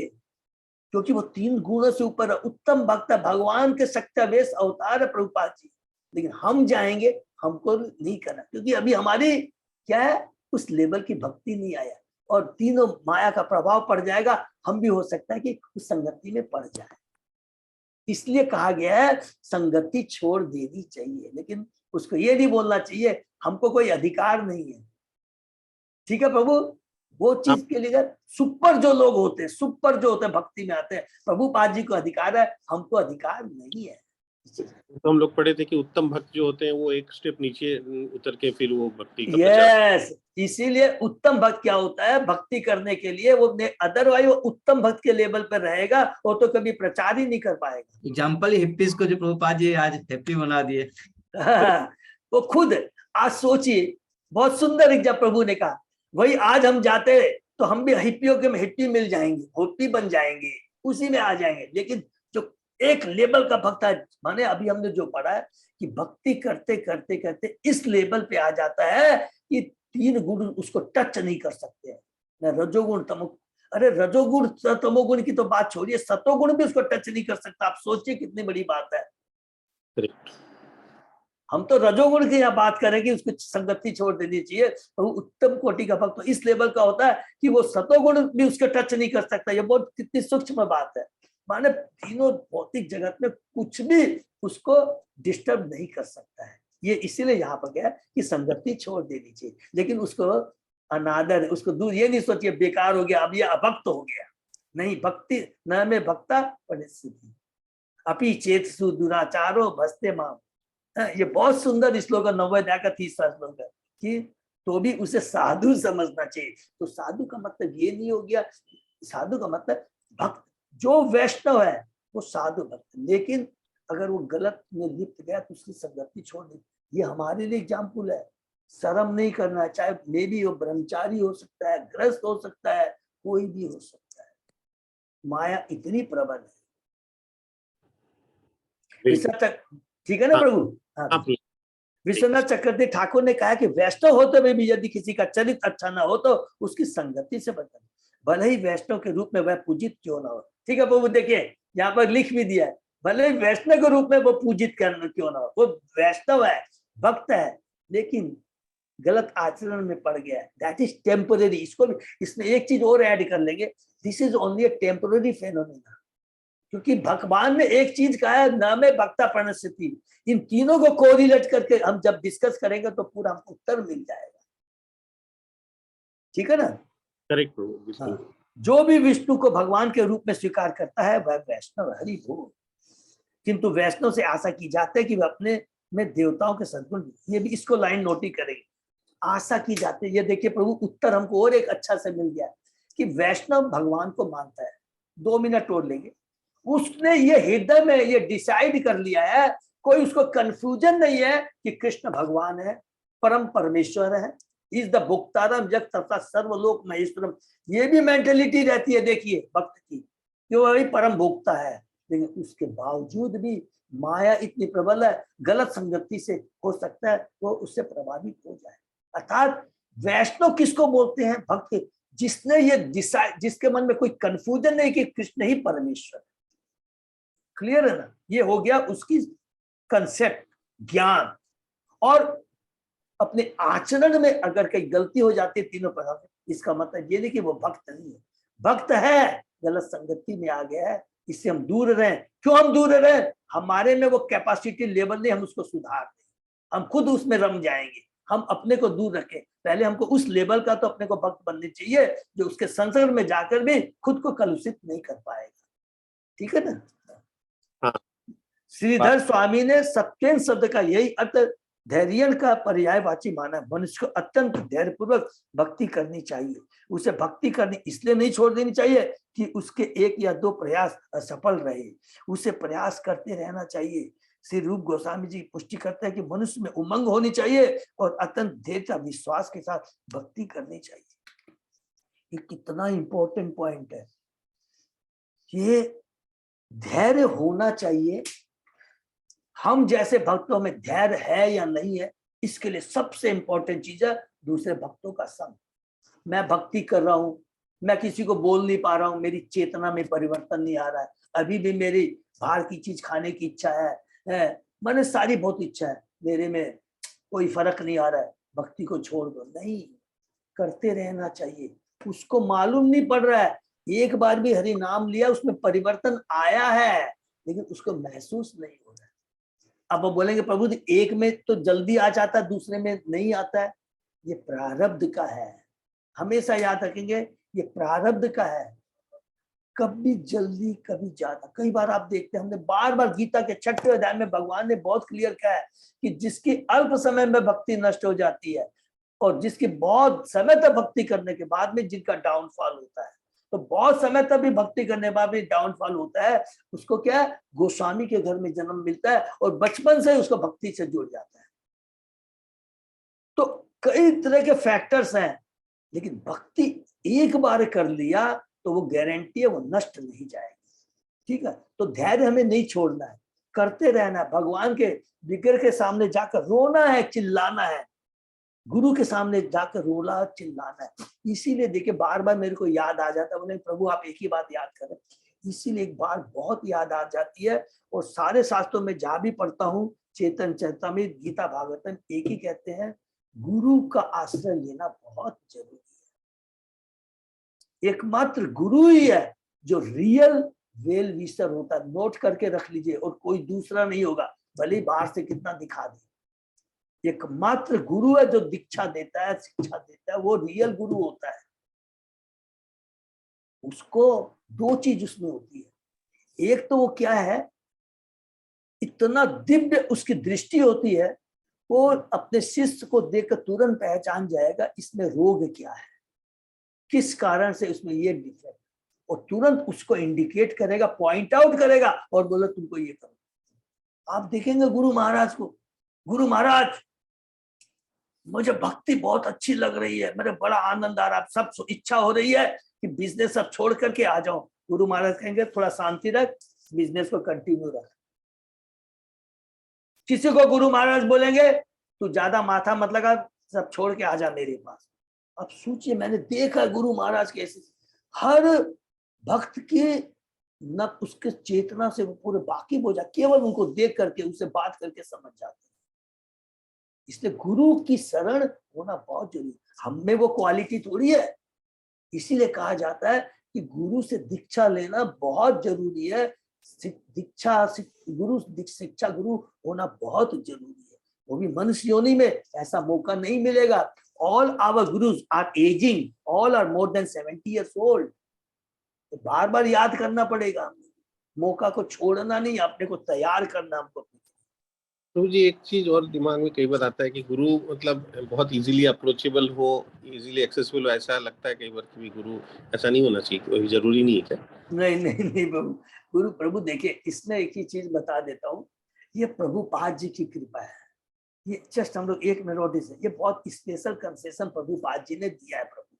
क्योंकि वो 3 गुणों से ऊपर उत्तम भक्त है, भगवान के सत्यावेश अवतार है प्रभुपाद जी। लेकिन हम जाएंगे, हमको नहीं करना, क्योंकि अभी हमारी क्या है, उस लेवल की भक्ति नहीं आया, और तीनों माया का प्रभाव पड़ जाएगा, हम भी हो सकता है कि उस संगति में पड़ जाए। इसलिए कहा गया है संगति छोड़ देनी चाहिए, लेकिन उसको ये नहीं बोलना चाहिए हमको कोई अधिकार नहीं है, ठीक है प्रभु। वो चीज के लिए सुपर जो लोग होते हैं, सुपर जो होते हैं भक्ति में आते हैं, प्रभुपाद जी को अधिकार है, हमको अधिकार नहीं है, तो हम लोग पढ़े थे कि उत्तम भक्त जो होते हैं वो एक स्टेप नीचे उतर के फिर वो भक्ति का प्रचार। यस, इसीलिए उत्तम भक्त क्या होता है, भक्ति करने के लिए वो अदरवाइज वो उत्तम भक्त के लेवल पर रहेगा, वो तो कभी प्रचार ही नहीं कर पाएगा। एग्जाम्पल हिप्पीज को जो प्रभुपाद जी आज हैप्पी बना दिए। वो खुद आज सोचिए, बहुत सुंदर एग्जाम्पल प्रभु ने कहा, वही आज हम जाते तो हम भी हिप्पियों के हिप्पी मिल जाएंगे, हिप्पी बन जाएंगे, उसी में आ जाएंगे। लेकिन जो एक लेवल का भक्त है, माने अभी हमने जो पढ़ा है कि भक्ति करते करते करते इस लेवल पे आ जाता है कि 3 गुण उसको टच नहीं कर सकते हैं, न रजोगुण तमो, अरे रजोगुण तमोगुण की तो बात छोड़िए, सतोगुण भी उसको टच नहीं कर सकता। आप सोचिए कितनी बड़ी बात है। हम तो रजोगुण की यहाँ बात करें कि उसको संगति छोड़ देनी चाहिए, तो उत्तम कोटि का भक्त तो इस लेवल का होता है कि वो सतोगुण भी उसको टच नहीं कर सकता। ये बहुत कितनी सूक्ष्म बात है, माने तीनों भौतिक जगत में कुछ भी उसको डिस्टर्ब नहीं कर सकता है। ये इसीलिए यहाँ पर क्या है कि संगति छोड़ देनी चाहिए, लेकिन उसको अनादर, उसको दूर, ये नहीं सोचिए बेकार हो गया, अब ये अभक्त हो गया, नहीं। भक्ति न में भक्ता परिस्थिति अपि चेतसु दुराचारो भस्ते माम। ये बहुत सुंदर श्लोक है, 90 अध्याय का 30वां श्लोक है कि तो भी उसे साधु समझना चाहिए। तो साधु का मतलब ये नहीं हो गया, साधु का मतलब भक्त, जो वैष्णव है वो साधु भक्त, लेकिन अगर वो गलत में लिप्त गया तो उसकी संगति छोड़ दी। ये हमारे लिए एग्जाम्पल है, शर्म नहीं करना है, चाहे मे भी वो ब्रह्मचारी हो सकता है, ग्रस्त हो सकता है, कोई भी हो सकता है। माया इतनी प्रबल है। ठीक है ना प्रभु? हाँ। विश्वनाथ चक्रवर्ती ठाकुर ने कहा कि वैष्णव होते हुए भी यदि किसी का चरित्र अच्छा ना हो तो उसकी संगति से बचना, भले ही वैष्णव के रूप में वह पूजित क्यों ना हो। ठीक है प्रभु, देखिए यहाँ पर लिख भी दिया है, भले ही वैष्णव के रूप में वो पूजित क्यों ना हो, वो वैष्णव है, भक्त है, लेकिन गलत आचरण में पड़ गया है, दैट इज टेम्पररी। इसको भी, इसमें एक चीज और ऐड कर लेंगे, this is only a temporary phenomena, क्योंकि भगवान ने एक चीज कहा है, न में भक्ता प्रणस्थिति। इन तीनों को कोरिलेट करके हम जब डिस्कस करेंगे तो पूरा हमको उत्तर मिल जाएगा। ठीक है ना? करेक्ट। हाँ। जो भी विष्णु को भगवान के रूप में स्वीकार करता है वह वैष्णव, हरि बोल। किंतु वैष्णव से आशा की जाती है कि वह अपने में देवताओं के सद्गुण, ये भी इसको लाइन नोटिस करेंगे, आशा की जाती है। ये देखिए प्रभु, उत्तर हमको और एक अच्छा से मिल गया कि वैष्णव भगवान को मानता है। 2 मिनट और लेंगे, उसने ये हृदय में ये डिसाइड कर लिया है, कोई उसको कंफ्यूजन नहीं है कि कृष्ण भगवान है, परम परमेश्वर है, इज द भुक्तारम जग तथा सर्वलोक महेश्वरम। ये भी मेंटेलिटी रहती है देखिए भक्त की, जो वही परम भोक्ता है, लेकिन उसके बावजूद भी माया इतनी प्रबल है, गलत संगति से हो सकता है वो उससे प्रभावित हो जाए। अर्थात वैष्णव किसको बोलते हैं? भक्त जिसने ये डिसाइड, जिसके मन में कोई कंफ्यूजन नहीं कि कृष्ण ही परमेश्वर। क्लियर है ना? ये हो गया उसकी कंसेप्ट, ज्ञान। और अपने आचरण में अगर कहीं गलती हो जाती है तीनों प्रकार से, इसका मतलब ये नहीं कि वो भक्त नहीं है, भक्त है, गलत संगति में आ गया है, इससे हम दूर रहें। क्यों हम दूर रहें? हमारे में वो कैपेसिटी लेवल नहीं, हम उसको सुधार दें, हम खुद उसमें रम जाएंगे। हम अपने को दूर रखें, पहले हमको उस लेवल का तो अपने को भक्त बनने चाहिए जो उसके संसर्ग में जाकर भी खुद को कलुषित नहीं कर पाएगा। ठीक है ना? हाँ। श्रीधर स्वामी ने सत्येन शब्द का यही अर्थ धैर्य का पर्यायवाची माना। मनुष्य को अत्यंत धैर्यपूर्वक भक्ति करनी चाहिए। उसे भक्ति करनी इसलिए नहीं छोड़ देनी चाहिए कि उसके 1 या 2 प्रयास असफल रहे, उसे प्रयास करते रहना चाहिए। श्री रूप गोस्वामी जी पुष्टि करते हैं कि मनुष्य में उमंग होनी चाहिए और अत्यंत धैर्य विश्वास के साथ भक्ति करनी चाहिए। ये कितना इंपॉर्टेंट पॉइंट है, ये धैर्य होना चाहिए। हम जैसे भक्तों में धैर्य है या नहीं है, इसके लिए सबसे इंपॉर्टेंट चीज है दूसरे भक्तों का संग। मैं भक्ति कर रहा हूं, मैं किसी को बोल नहीं पा रहा हूं, मेरी चेतना में परिवर्तन नहीं आ रहा है, अभी भी मेरी बाहर की चीज खाने की इच्छा है, मैंने सारी बहुत इच्छा है, मेरे में कोई फर्क नहीं आ रहा है, भक्ति को छोड़ दो। नहीं, करते रहना चाहिए। उसको मालूम नहीं पड़ रहा है, एक बार भी हरि नाम लिया, उसमें परिवर्तन आया है, लेकिन उसको महसूस नहीं हो रहा है। अब वो बोलेंगे प्रभु एक में तो जल्दी आ जाता है, दूसरे में नहीं आता है। ये प्रारब्ध का है, हमेशा याद रखेंगे, ये प्रारब्ध का है। कभी जल्दी कभी ज्यादा। कई बार आप देखते हैं, हमने बार बार गीता के 6वें अध्याय में भगवान ने बहुत क्लियर किया है कि जिसकी अल्प समय में भक्ति नष्ट हो जाती है और जिसकी बहुत समय तक भक्ति करने के बाद में जिनका डाउनफॉल होता है, तो बहुत समय तक भी भक्ति करने के बाद भी डाउनफॉल होता है, उसको क्या है, गोस्वामी के घर में जन्म मिलता है और बचपन से उसको भक्ति से जुड़ जाता है। तो कई तरह के फैक्टर्स हैं, लेकिन भक्ति एक बार कर लिया तो वो गारंटी है, वो नष्ट नहीं जाएगी। ठीक है, तो धैर्य हमें नहीं छोड़ना है, करते रहना है। भगवान के विग्रह के सामने जाकर रोना है, चिल्लाना है, गुरु के सामने जाकर रोना चिल्लाना है। इसीलिए देखिए बार बार मेरे को याद आ जाता है, बोले प्रभु आप एक ही बात याद करें, इसीलिए एक बार बहुत याद आ जाती है। और सारे शास्त्रों में जहां भी पढ़ता हूँ, चेतन चरितामृत, गीता भागवतम, एक ही कहते हैं, गुरु का आश्रय लेना बहुत जरूरी है। एकमात्र गुरु ही है जो रियल वेल विशर होता है। नोट करके रख लीजिए, और कोई दूसरा नहीं होगा, भले बाहर से कितना दिखा दे। एकमात्र गुरु है जो दीक्षा देता है, शिक्षा देता है, वो रियल गुरु होता है। उसको दो चीज उसमें होती है, एक तो वो क्या है, इतना दिव्य उसकी दृष्टि होती है, वो अपने शिष्य को देखकर तुरंत पहचान जाएगा इसमें रोग क्या है, किस कारण से उसमें ये डिफेक्ट, और तुरंत उसको इंडिकेट करेगा, पॉइंट आउट करेगा और बोले तुमको ये करो। आप देखेंगे गुरु महाराज को, गुरु महाराज मुझे भक्ति बहुत अच्छी लग रही है, मेरे बड़ा आनंद आ रहा है, सब इच्छा हो रही है कि बिजनेस सब छोड़ करके आ जाओ। गुरु महाराज कहेंगे थोड़ा शांति रख, बिजनेस को कंटिन्यू रख। किसी को गुरु महाराज बोलेंगे तू ज्यादा माथा मत लगा, सब छोड़ के आ जा मेरे पास। अब सोचिए, मैंने देखा गुरु महाराज कैसे हर भक्त के न उसके चेतना से वो पूरे बाकी हो जाए, केवल उनको देख करके उससे बात करके समझ जाते हैं। इसलिए गुरु की शरण होना बहुत जरूरी है। हम में वो क्वालिटी थोड़ी है, इसीलिए कहा जाता है कि गुरु से दीक्षा लेना बहुत जरूरी है। शिक्षा गुरु होना बहुत जरूरी है, वो भी मनुष्य योनि में। ऐसा मौका नहीं मिलेगा। All our gurus are ageing, all are more than 70 years old। तो बार बार याद करना पड़ेगा, मौका को छोड़ना नहीं, अपने को तैयार करना हमको। तो जी एक चीज और दिमाग में कई बार आता है कि गुरु मतलब बहुत इजीली अप्रोचेबल हो, इजीली एक्सेसिबल हो, ऐसा लगता है कई बार कि गुरु ऐसा नहीं होना चाहिए, कोई जरूरी नहीं है क्या? नहीं नहीं नहीं गुरु प्रभु देखिए, इसमें एक ही चीज बता देता हूँ, ये प्रभुपाद जी की कृपा है। ये जस्ट हम लोग एक में नोटिस है, ये बहुत स्पेशल कंसेशन प्रभुपाद जी ने दिया है। प्रभु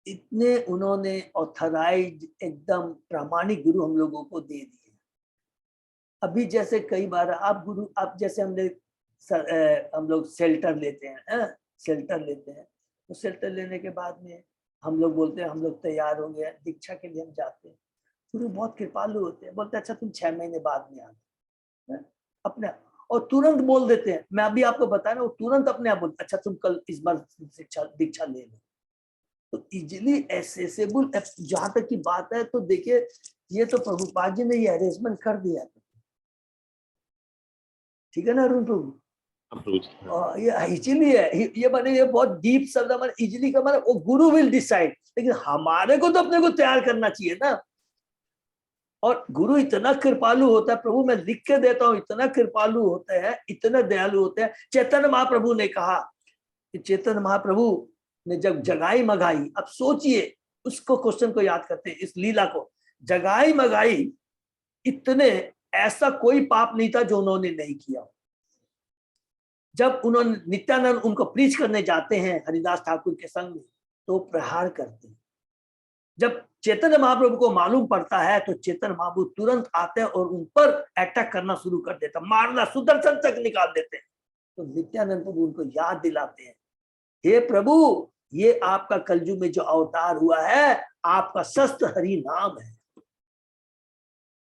इतने उन्होंने ऑथराइज एकदम प्रामाणिक गुरु हम लोगों को दे दिए। अभी जैसे कई बार आप गुरु, आप जैसे हम लोग शेल्टर लेते हैं, शेल्टर लेते हैं, तो शेल्टर लेने के बाद में हम लोग बोलते हैं हम लोग तैयार हो गए, दीक्षा के लिए हम जाते हैं। गुरु बहुत कृपालु होते हैं, बोलते हैं अच्छा तुम 6 महीने बाद में आना अपने, और तुरंत बोल देते हैं। मैं अभी आपको बताया ना, वो तुरंत अपने आप बोलते अच्छा तुम कल इस बार दीक्षा ले लो। तो इजिली एसेसेबल जहां तक की बात है, तो देखिए ये तो प्रभुपाद जी ने ये अरेंजमेंट कर दिया। ठीक है ना अरुण प्रभु? ये इजिली है, ये माने ये बहुत डीप शब्द है, माने इजिली का माने वो गुरु विल डिसाइड, लेकिन हमारे को तो अपने को तैयार करना चाहिए ना। और गुरु इतना कृपालु होता है, प्रभु मैं लिख के देता हूँ, इतना कृपालु होते हैं, इतना दयालु होते हैं। चैतन्य महाप्रभु ने कहा कि चैतन्य महाप्रभु ने जब जगाई मगाई, अब सोचिए उसको, क्वेश्चन को याद करते हैं, इस लीला को, जगाई मगाई, इतने ऐसा कोई पाप नहीं था जो उन्होंने नहीं किया। जब उन्होंने नित्यानंद उनको प्रीच करने जाते हैं हरिदास ठाकुर के संग में, तो प्रहार करते हैं। जब चैतन्य महाप्रभु को मालूम पड़ता है तो चैतन्य महाप्रभु तुरंत आते हैं और उन पर अटैक करना शुरू कर देता, मारना, सुदर्शन तक निकाल देते हैं। तो नित्यानंद प्रभु उनको याद दिलाते हैं, हे प्रभु ये आपका कलयुग में जो अवतार हुआ है, आपका शस्त्र हरि नाम है।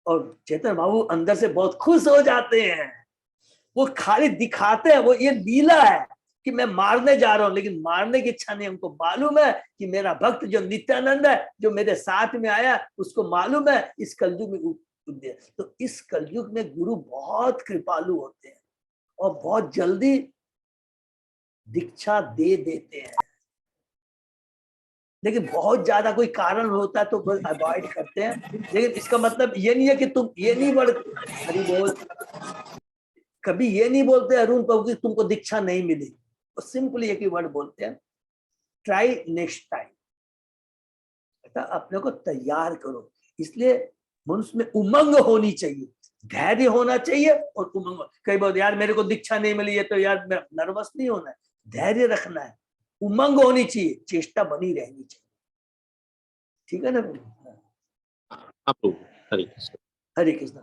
और चैतन्य महाप्रभु अंदर से बहुत खुश हो जाते हैं। वो खाली दिखाते हैं, वो ये लीला है कि मैं मारने जा रहा हूं, लेकिन मारने की इच्छा नहीं। हमको मालूम है कि मेरा भक्त जो नित्यानंद है, जो मेरे साथ में आया, उसको मालूम है इस कलयुग में। तो इस कलयुग में गुरु बहुत कृपालु होते हैं और बहुत जल्दी दीक्षा दे देते हैं। लेकिन बहुत ज्यादा कोई कारण होता है तो अवॉइड करते हैं। लेकिन इसका मतलब ये नहीं है कि तुम ये नहीं बढ़, हरि बोल, कभी ये नहीं बोलते अरुण प्रभु की तुमको दीक्षा नहीं मिली, तो सिंपली एक ही वर्ड बोलते हैं, ट्राई नेक्स्ट टाइम। अपने को तैयार करो। इसलिए मनुष्य में उमंग होनी चाहिए, धैर्य होना चाहिए और उमंग। कई बार यार मेरे को दीक्षा नहीं मिली है तो यार नर्वस नहीं होना है, धैर्य रखना है, उमंग होनी चाहिए, चेष्टा बनी रहनी चाहिए। ठीक है ना? आप हरे कृष्ण। हरे कृष्ण।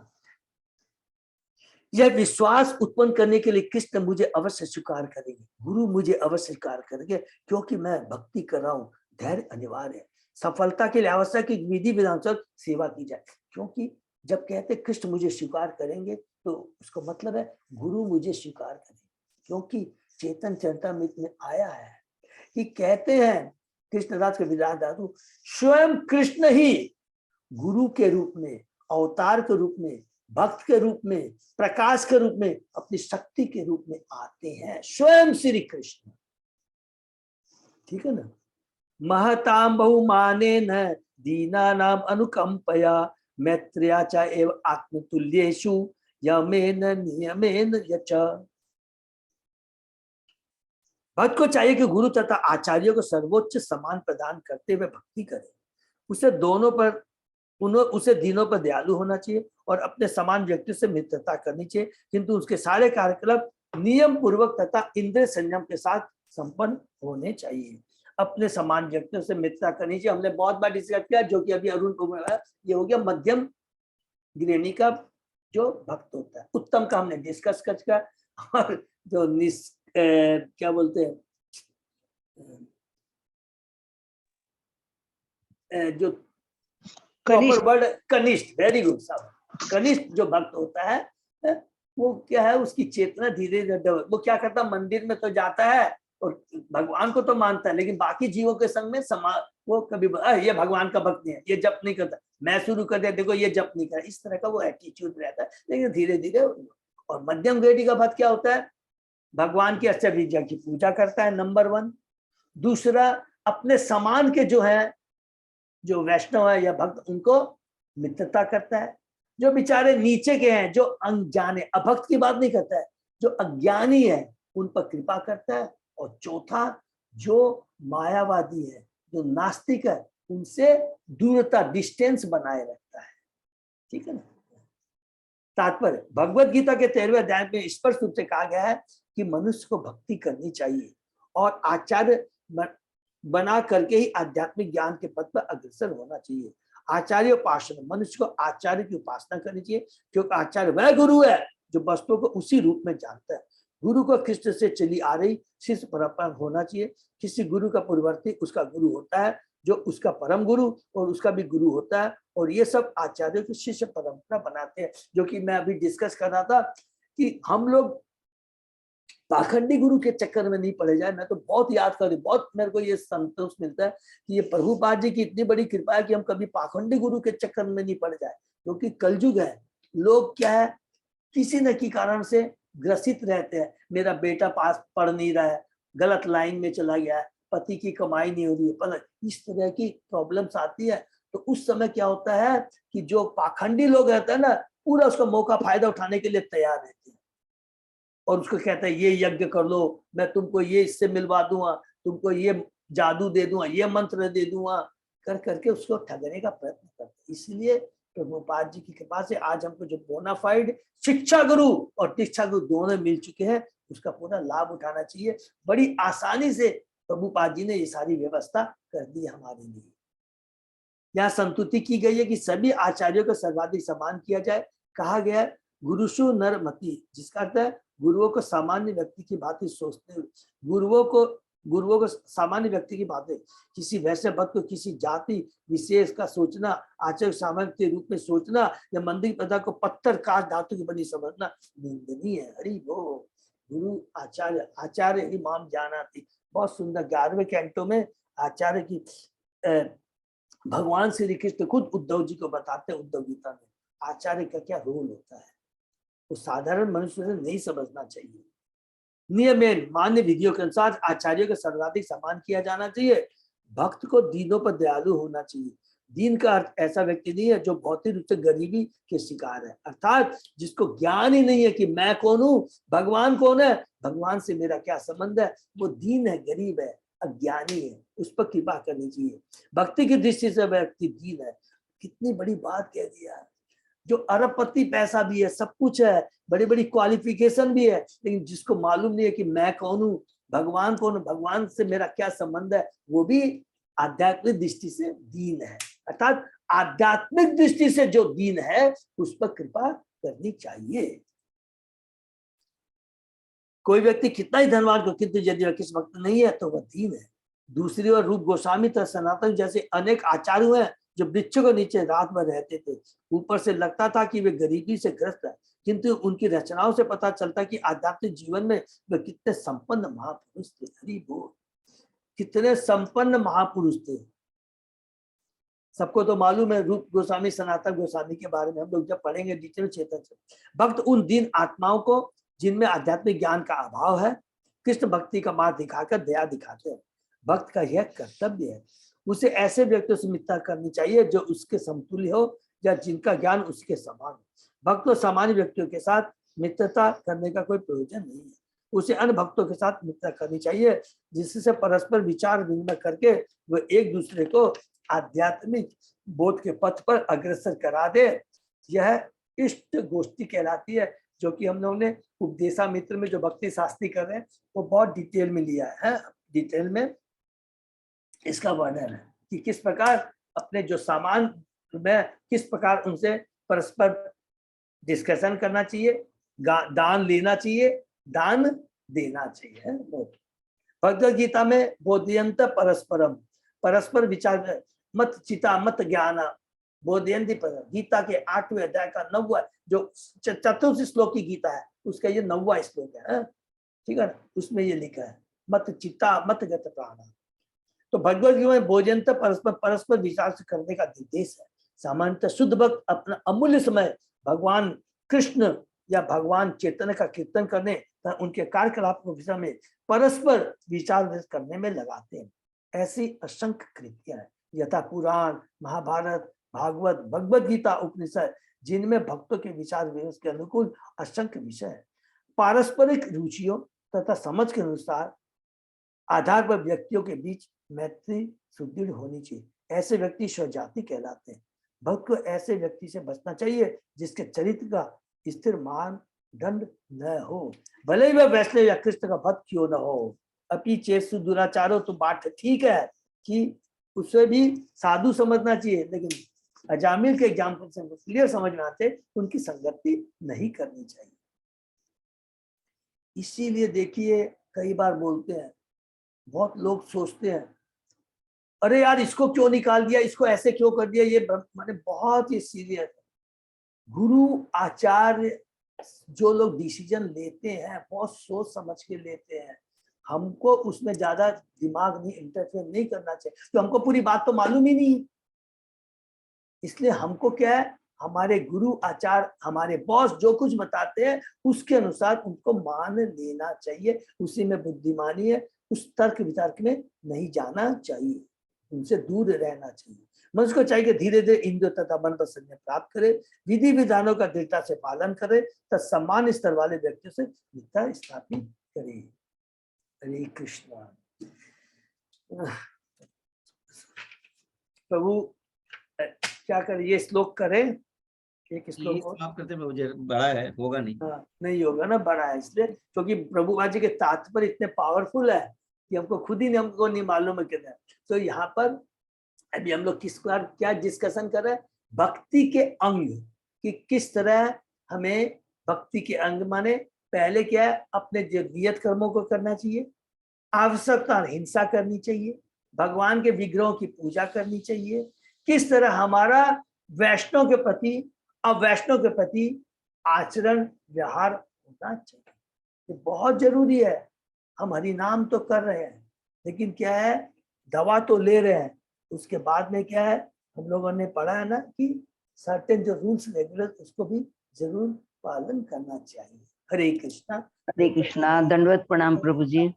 यह विश्वास उत्पन्न करने के लिए कृष्ण मुझे अवश्य स्वीकार करेंगे, गुरु मुझे अवश्य स्वीकार करेंगे, क्योंकि मैं भक्ति कर रहा हूं। धैर्य अनिवार्य है। सफलता के लिए आवश्यक है कि विधि विधान से सेवा की जाए, क्योंकि जब कहते कृष्ण मुझे स्वीकार करेंगे तो उसका मतलब है गुरु मुझे स्वीकार करेंगे। क्योंकि चेतन चरितामृत में आया है कि कहते हैं कृष्णदास के विराट धातु, स्वयं कृष्ण ही गुरु के रूप में, अवतार के रूप में, भक्त के रूप में, प्रकाश के रूप में, अपनी शक्ति के रूप में आते हैं, स्वयं श्री कृष्ण। ठीक है ना? महताम बहुमाने न दीना नाम अनुकंपया मैत्र्या च एव आत्मतुल्येषु यमेन नियमेन यच। भक्त को चाहिए कि गुरु तथा आचार्यों को सर्वोच्च सम्मान प्रदान करते हुए भक्ति करे। उसे दिनों पर दयालु होना चाहिए और अपने समान व्यक्ति से मित्रता करनी चाहिए, किंतु उसके सारे कार्यकलाप नियम पूर्वक तथा इंद्रिय संयम के साथ संपन्न होने चाहिए। अपने समान व्यक्तियों से मित्रता करनी चाहिए। हमने बहुत बार डिस्कस किया, जो कि अभी अरुण को ये हो गया मध्यम श्रेणी का जो भक्त होता है। उत्तम का हमने डिस्कस कर किया, और जो क्या बोलते हैं जो प्रॉपर वर्ड कनिष्ठ, वेरी गुड साहब। कनिष्ठ जो भक्त होता है वो क्या है, उसकी चेतना धीरे धीरे, वो क्या करता है, मंदिर में तो जाता है और भगवान को तो मानता है, लेकिन बाकी जीवों के संग में वो कभी ये भगवान का भक्त नहीं है, ये जप नहीं करता, मैं शुरू कर दिया देखो ये जप नहीं कर, इस तरह का वो एटीट्यूड रहता है। लेकिन धीरे धीरे, और मध्यम ग्रेडी का भक्त क्या होता है, भगवान की अष्ट विद्या की पूजा करता है, नंबर 1। दूसरा, अपने समान के जो है, जो वैष्णव है या भक्त, उनको मित्रता करता है। जो बेचारे नीचे के हैं, जो अनजाने, अभक्त की बात नहीं करता है, जो अज्ञानी है उन पर कृपा करता है। और चौथा, जो मायावादी है, जो नास्तिक है, उनसे दूरता, डिस्टेंस बनाए रखता है। ठीक है ना? तात्पर्य, भगवत गीता के 13वें अध्याय में स्पष्ट रूप से कहा गया है कि मनुष्य को भक्ति करनी चाहिए और आचार्य बना करके ही आध्यात्मिक ज्ञान के पद पर अग्रसर होना चाहिए। आचार्य उपासना, मनुष्य को आचार्य की उपासना करनी चाहिए, क्योंकि आचार्य वह गुरु है जो वस्तुओं को उसी रूप में जानता है। गुरु को कृष्ण से चली आ रही शिष्य परंपरा होना चाहिए। किसी गुरु का पूर्ववर्ती उसका गुरु होता है, जो उसका परम गुरु और उसका भी गुरु होता है, और ये सब आचार्यों की शिष्य परंपरा बनाते हैं। जो कि मैं अभी डिस्कस कर रहा था कि हम लोग पाखंडी गुरु के चक्कर में नहीं पड़े जाए। मैं तो बहुत याद कर, बहुत मेरे को ये संतोष मिलता है कि ये प्रभुपाद जी की इतनी बड़ी कृपा है कि हम कभी पाखंडी गुरु के चक्कर में नहीं पड़ जाए, क्योंकि कलयुग है। लोग क्या है, किसी न किसी कारण से ग्रसित रहते हैं। मेरा बेटा पास पढ़ नहीं रहा है, गलत लाइन में चला गया है, पति की कमाई नहीं हो रही है, पर इस तरह की प्रॉब्लम्स आती है। तो उस समय क्या होता है कि जो पाखंडी लोग रहते हैं ना, पूरा उसका मौका फायदा उठाने के लिए तैयार रहते हैं और उसको कहता है ये यज्ञ कर लो, मैं तुमको ये इससे मिलवा दूंगा, तुमको ये जादू दे दूंगा, ये मंत्र दे दूंगा, कर करके उसको ठगने का प्रयत्न करते हैं। इसलिए प्रभुपाद जी की कृपा से आज हमको जो बोनाफाइड शिक्षा गुरु और दीक्षा गुरु दोनों मिल चुके हैं, उसका पूरा लाभ उठाना चाहिए। बड़ी आसानी से प्रभुपाद जी ने ये सारी व्यवस्था कर दी हमारे लिए। यहाँ संतुति की गई है कि सभी आचार्यों को सर्वाधिक सम्मान किया जाए। कहा गया है गुरुषु नरमति, जिसका अर्थ है गुरुओं को सामान्य व्यक्ति की भांति सोचते, गुरुओं को सामान्य व्यक्ति की भांति, किसी वैसे भक्त को किसी जाति विशेष का सोचना, आचार्य सामान्य के रूप में सोचना या मंदिर प्रथा को पत्थर काट धातु की बनी समझना निंदनीय है। हरि बोल। गुरु आचार्य ही माम जानाति, बहुत सुंदर 11वें कैंटो में आचार्य की भगवान श्री कृष्ण खुद उद्धव जी को बताते हैं, उद्धव गीता में आचार्य का क्या रोल होता है। वो साधारण मनुष्य से नहीं समझना चाहिए। नियम मान्य विधियों के अनुसार आचार्यों का सर्वाधिक सम्मान किया जाना चाहिए। भक्त को दीनों पर दयालु होना चाहिए। दीन का अर्थ ऐसा व्यक्ति नहीं है जो भौतिक रूप से गरीबी के शिकार है, अर्थात जिसको ज्ञान ही नहीं है कि मैं कौन हूँ, भगवान कौन है, भगवान से मेरा क्या संबंध है। वो दीन है, गरीब है, अज्ञानी है, उस पर कृपा करनी चाहिए। भक्ति की दृष्टि से व्यक्ति दीन है। कितनी बड़ी बात कह दिया। जो अरबपति पैसा भी है, सब कुछ है, बड़ी बड़ी क्वालिफिकेशन भी है, लेकिन जिसको मालूम नहीं है कि मैं कौन हूँ, भगवान कौन, भगवान से मेरा क्या संबंध है, वो भी आध्यात्मिक दृष्टि से दीन है। अर्थात आध्यात्मिक दृष्टि से जो दीन है उस पर कृपा करनी चाहिए। कोई व्यक्ति कितना ही धनवान हो, किंतु यदि वह किस भक्त नहीं है तो वह दीन है। दूसरी ओर रूप गोस्वामी तथा सनातन जैसे अनेक आचार्य हैं जो वृक्ष को नीचे रात भर रहते थे। ऊपर से लगता था कि वे गरीबी से ग्रस्त है, किंतु उनकी रचनाओं से पता चलता कि आध्यात्मिक जीवन में वे कितने संपन्न महापुरुष थे। हरि बोल, कितने संपन्न महापुरुष थे। सबको तो मालूम है रूप गोस्वामी सनातन गोस्वामी के बारे में, हम लोग जब पढ़ेंगे डिटेल चेतन से। भक्त उन दीन आत्माओं को जिनमें आध्यात्मिक ज्ञान का अभाव है कृष्ण भक्ति का मार्ग दिखाकर दया दिखाते हैं। भक्त का यह कर्तव्य है, उसे ऐसे व्यक्तियों से मित्रता करनी चाहिए जो उसके समतुल्य हो या जिनका ज्ञान उसके समान हो। भक्त और सामान्य व्यक्तियों के साथ मित्रता करने का कोई प्रयोजन नहीं है। उसे अन्य भक्तों के साथ मित्रता करनी चाहिए जिससे परस्पर विचार विनिमय करके वे एक दूसरे को आध्यात्मिक बोध के पथ पर अग्रसर करा दे। यह इष्ट गोष्ठी कहलाती है, जो कि हम लोगों ने उपदेशा मित्र में जो भक्ति शास्त्री कर रहे हैं वो बहुत डिटेल में लिया है। डिटेल में इसका वर्णन है कि किस प्रकार अपने जो सामान में किस प्रकार उनसे परस्पर डिस्कशन करना चाहिए, दान लेना चाहिए, दान देना चाहिए। भगवद गीता में बोधयंत परस्परम, परस्पर विचार मत चिता मत ज्ञान बोधयंती पर, गीता के 8वें अध्याय का 9वां जो चतुर्थ श्लोक की गीता है उसका ये 9वां श्लोक है, ठीक है। उसमें ये लिखा है मत चिता मत गत प्राण। तो भगवद गीता में भोजनता परस्पर विचार से करने का निर्देश है। सामान्यतः शुद्ध भक्त अपना अमूल्य समय भगवान कृष्ण या भगवान चैतन्य का कीर्तन करने तथा उनके कार्यकलाप को विषय में परस्पर विचार करने में लगाते हैं। ऐसी असंख्य कृतियां हैं यथा पुराण, महाभारत, भागवत, भगवद गीता, उपनिषद, जिनमें भक्तों के विचार विमर्श के अनुकूल असंख्य विषय है। पारस्परिक रुचियों तथा समझ के अनुसार आधार पर व्यक्तियों के बीच मैत्री सुदृढ़ होनी चाहिए। ऐसे व्यक्ति स्वजाति कहलाते हैं। भक्त को ऐसे व्यक्ति से बचना चाहिए जिसके चरित्र का स्थिर मानदंड न हो, भले ही वह वैष्णव या कृष्ण का भक्त क्यों न हो। अपनी चेत दुराचारो, तो बात ठीक है कि उसे भी साधु समझना चाहिए, लेकिन अजामिल के एग्जाम्पल से क्लियर समझ में आते उनकी संगति नहीं करनी चाहिए। इसीलिए देखिए कई बार बोलते हैं, बहुत लोग सोचते हैं अरे यार इसको क्यों निकाल दिया, इसको ऐसे क्यों कर दिया, ये माने बहुत ही सीरियस। गुरु आचार्य जो लोग डिसीजन लेते हैं बहुत सोच समझ के लेते हैं, हमको उसमें ज्यादा दिमाग नहीं इंटरफेयर नहीं करना चाहिए, तो हमको पूरी बात तो मालूम ही नहीं। इसलिए हमको क्या है, हमारे गुरु आचार्य हमारे बॉस जो कुछ बताते हैं उसके अनुसार उनको मान लेना चाहिए। उसी में बुद्धिमानी है, उस तर्क वितर्क में नहीं जाना चाहिए, उनसे दूर रहना चाहिए। मनुष्य को चाहिए कि धीरे धीरे इंद्रिय तथा मन पर संयम प्राप्त करे, विधि विधानों का दृढ़ता से पालन करे तथा सम्मान स्तर वाले व्यक्तियों से मित्रता स्थापित करे। हरे कृष्णा। प्रभु क्या करें, ये श्लोक करें, एक श्लोक आप करते मुझे बड़ा है, होगा नहीं। नहीं होगा ना, बड़ा है इसलिए, क्योंकि प्रभुपाद जी के तात्पर्य इतने पावरफुल है कि हमको खुद ही हमको नहीं मालूम है कितना। तो यहाँ पर अभी हम लोग किस बार क्या डिस्कशन कर रहे हैं, भक्ति के अंग कि किस तरह हमें भक्ति के अंग माने पहले क्या है, अपने जो नियत कर्मों को करना चाहिए, आवश्यकता हिंसा करनी चाहिए, भगवान के विग्रहों की पूजा करनी चाहिए, किस तरह हमारा वैष्णव के प्रति अवैष्णव के प्रति आचरण व्यवहार होना चाहिए। ये बहुत जरूरी है। हम हरि नाम तो कर रहे हैं, लेकिन क्या है, दवा तो ले रहे हैं, उसके बाद में क्या है, हम लोगों ने पढ़ा है ना कि सर्टेन जो रूल्स रेगुलर उसको भी जरूर पालन करना चाहिए। हरे कृष्णा। हरे कृष्णा। दंडवत प्रणाम प्रभु जी।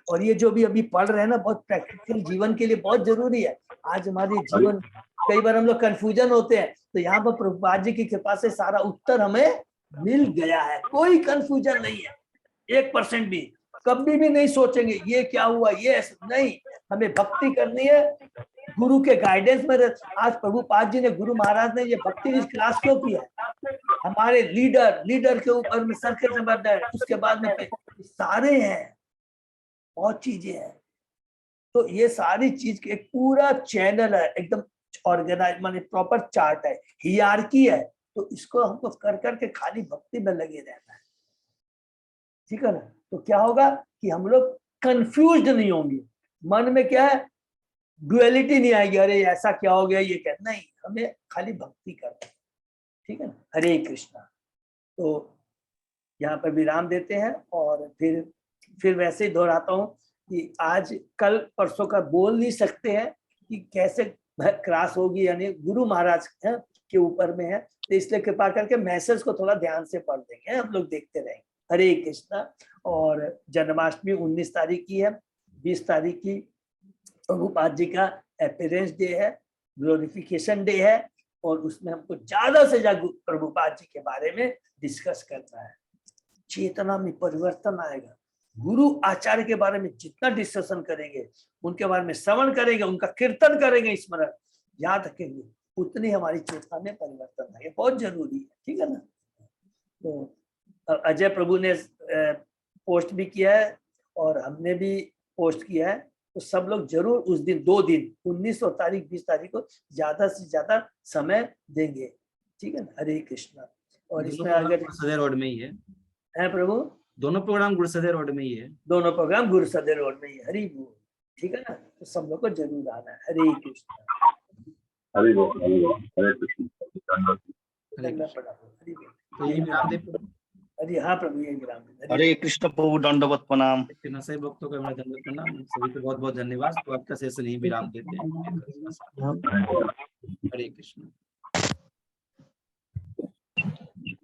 और ये जो भी अभी पढ़ रहे हैं ना, बहुत प्रैक्टिकल जीवन के लिए बहुत जरूरी है। आज हमारे जीवन, कई बार हम लोग कंफ्यूजन होते हैं, तो यहाँ पर प्रभुपाद जी की कृपा से सारा उत्तर हमें मिल गया है। कोई कंफ्यूजन नहीं है 1% भी। कभी भी नहीं सोचेंगे ये क्या हुआ, ये नहीं। हमें भक्ति करनी है, गुरु के गाइडेंस में। आज प्रभुपाद जी ने, गुरु महाराज ने ये भक्ति क्लास क्यों किया है? हमारे लीडर के ऊपर में सर्कल नंबर है, उसके बाद में सारे हैं, बहुत चीजें हैं। तो ये सारी चीज के एक पूरा चैनल है, एकदम ऑर्गेनाइज, माने प्रॉपर चार्ट है, हियरार्की है। तो इसको हमको कर करके खाली भक्ति में लगे रहना है, ठीक है ना। तो क्या होगा कि हम लोग कंफ्यूज्ड नहीं होंगे, मन में क्या है, डुअलिटी नहीं आएगी, अरे ऐसा क्या हो गया, ये क्या, नहीं, हमें खाली भक्ति करना है, ठीक है ना। हरे कृष्णा। तो यहाँ पर विराम देते हैं और फिर वैसे ही दोहराता हूँ कि आज कल परसों का बोल नहीं सकते हैं कि कैसे क्रॉस होगी, यानी गुरु महाराज के ऊपर में है। तो इसलिए कृपा करके मैसेज को थोड़ा ध्यान से पढ़ देंगे, हम लोग देखते रहेंगे। हरे कृष्णा। और जन्माष्टमी 19 तारीख की है, 20 तारीख की प्रभुपाद जी का अपीयरेंस डे है, ग्लोरिफिकेशन डे है। और उसमें हमको ज्यादा से ज्यादा प्रभुपाद जी के बारे में डिस्कस करना है। चेतना में परिवर्तन आएगा। गुरु आचार्य के बारे में जितना डिस्कशन करेंगे, उनके बारे में श्रवण करेंगे, उनका कीर्तन करेंगे, स्मरण याद रखेंगे, उतनी हमारी चेतना में परिवर्तन आएगा। बहुत जरूरी है, ठीक है ना। तो अजय प्रभु ने पोस्ट भी किया है और हमने भी पोस्ट किया है। तो सब लोग जरूर उस दिन, 2 दिन 19 और तारीख 20 तारीख को ज्यादा से ज्यादा समय देंगे, ठीक है ना। हरे कृष्णा। और इसमें अगर गुरुसदय रोड में ही है प्रभु, दोनों प्रोग्राम गुरुसदय रोड में ही है, दोनों प्रोग्राम गुरुसदय रोड में ही। हरि बोल, ठीक है ना। तो सब लोग को जरूर आना है। हरे कृष्णा। हरि बोल, हरे कृष्ण। तो ये विराम दे प्रभु। हरि, हाँ प्रभु, ये विराम दे। हरे कृष्ण प्रभु, दंडवत प्रणाम। सभी भक्तों का मेरा दंडवत प्रणाम। सभी को बहुत बहुत धन्यवाद। तो आपका सेशन यही विराम देते हैं। हरे कृष्ण।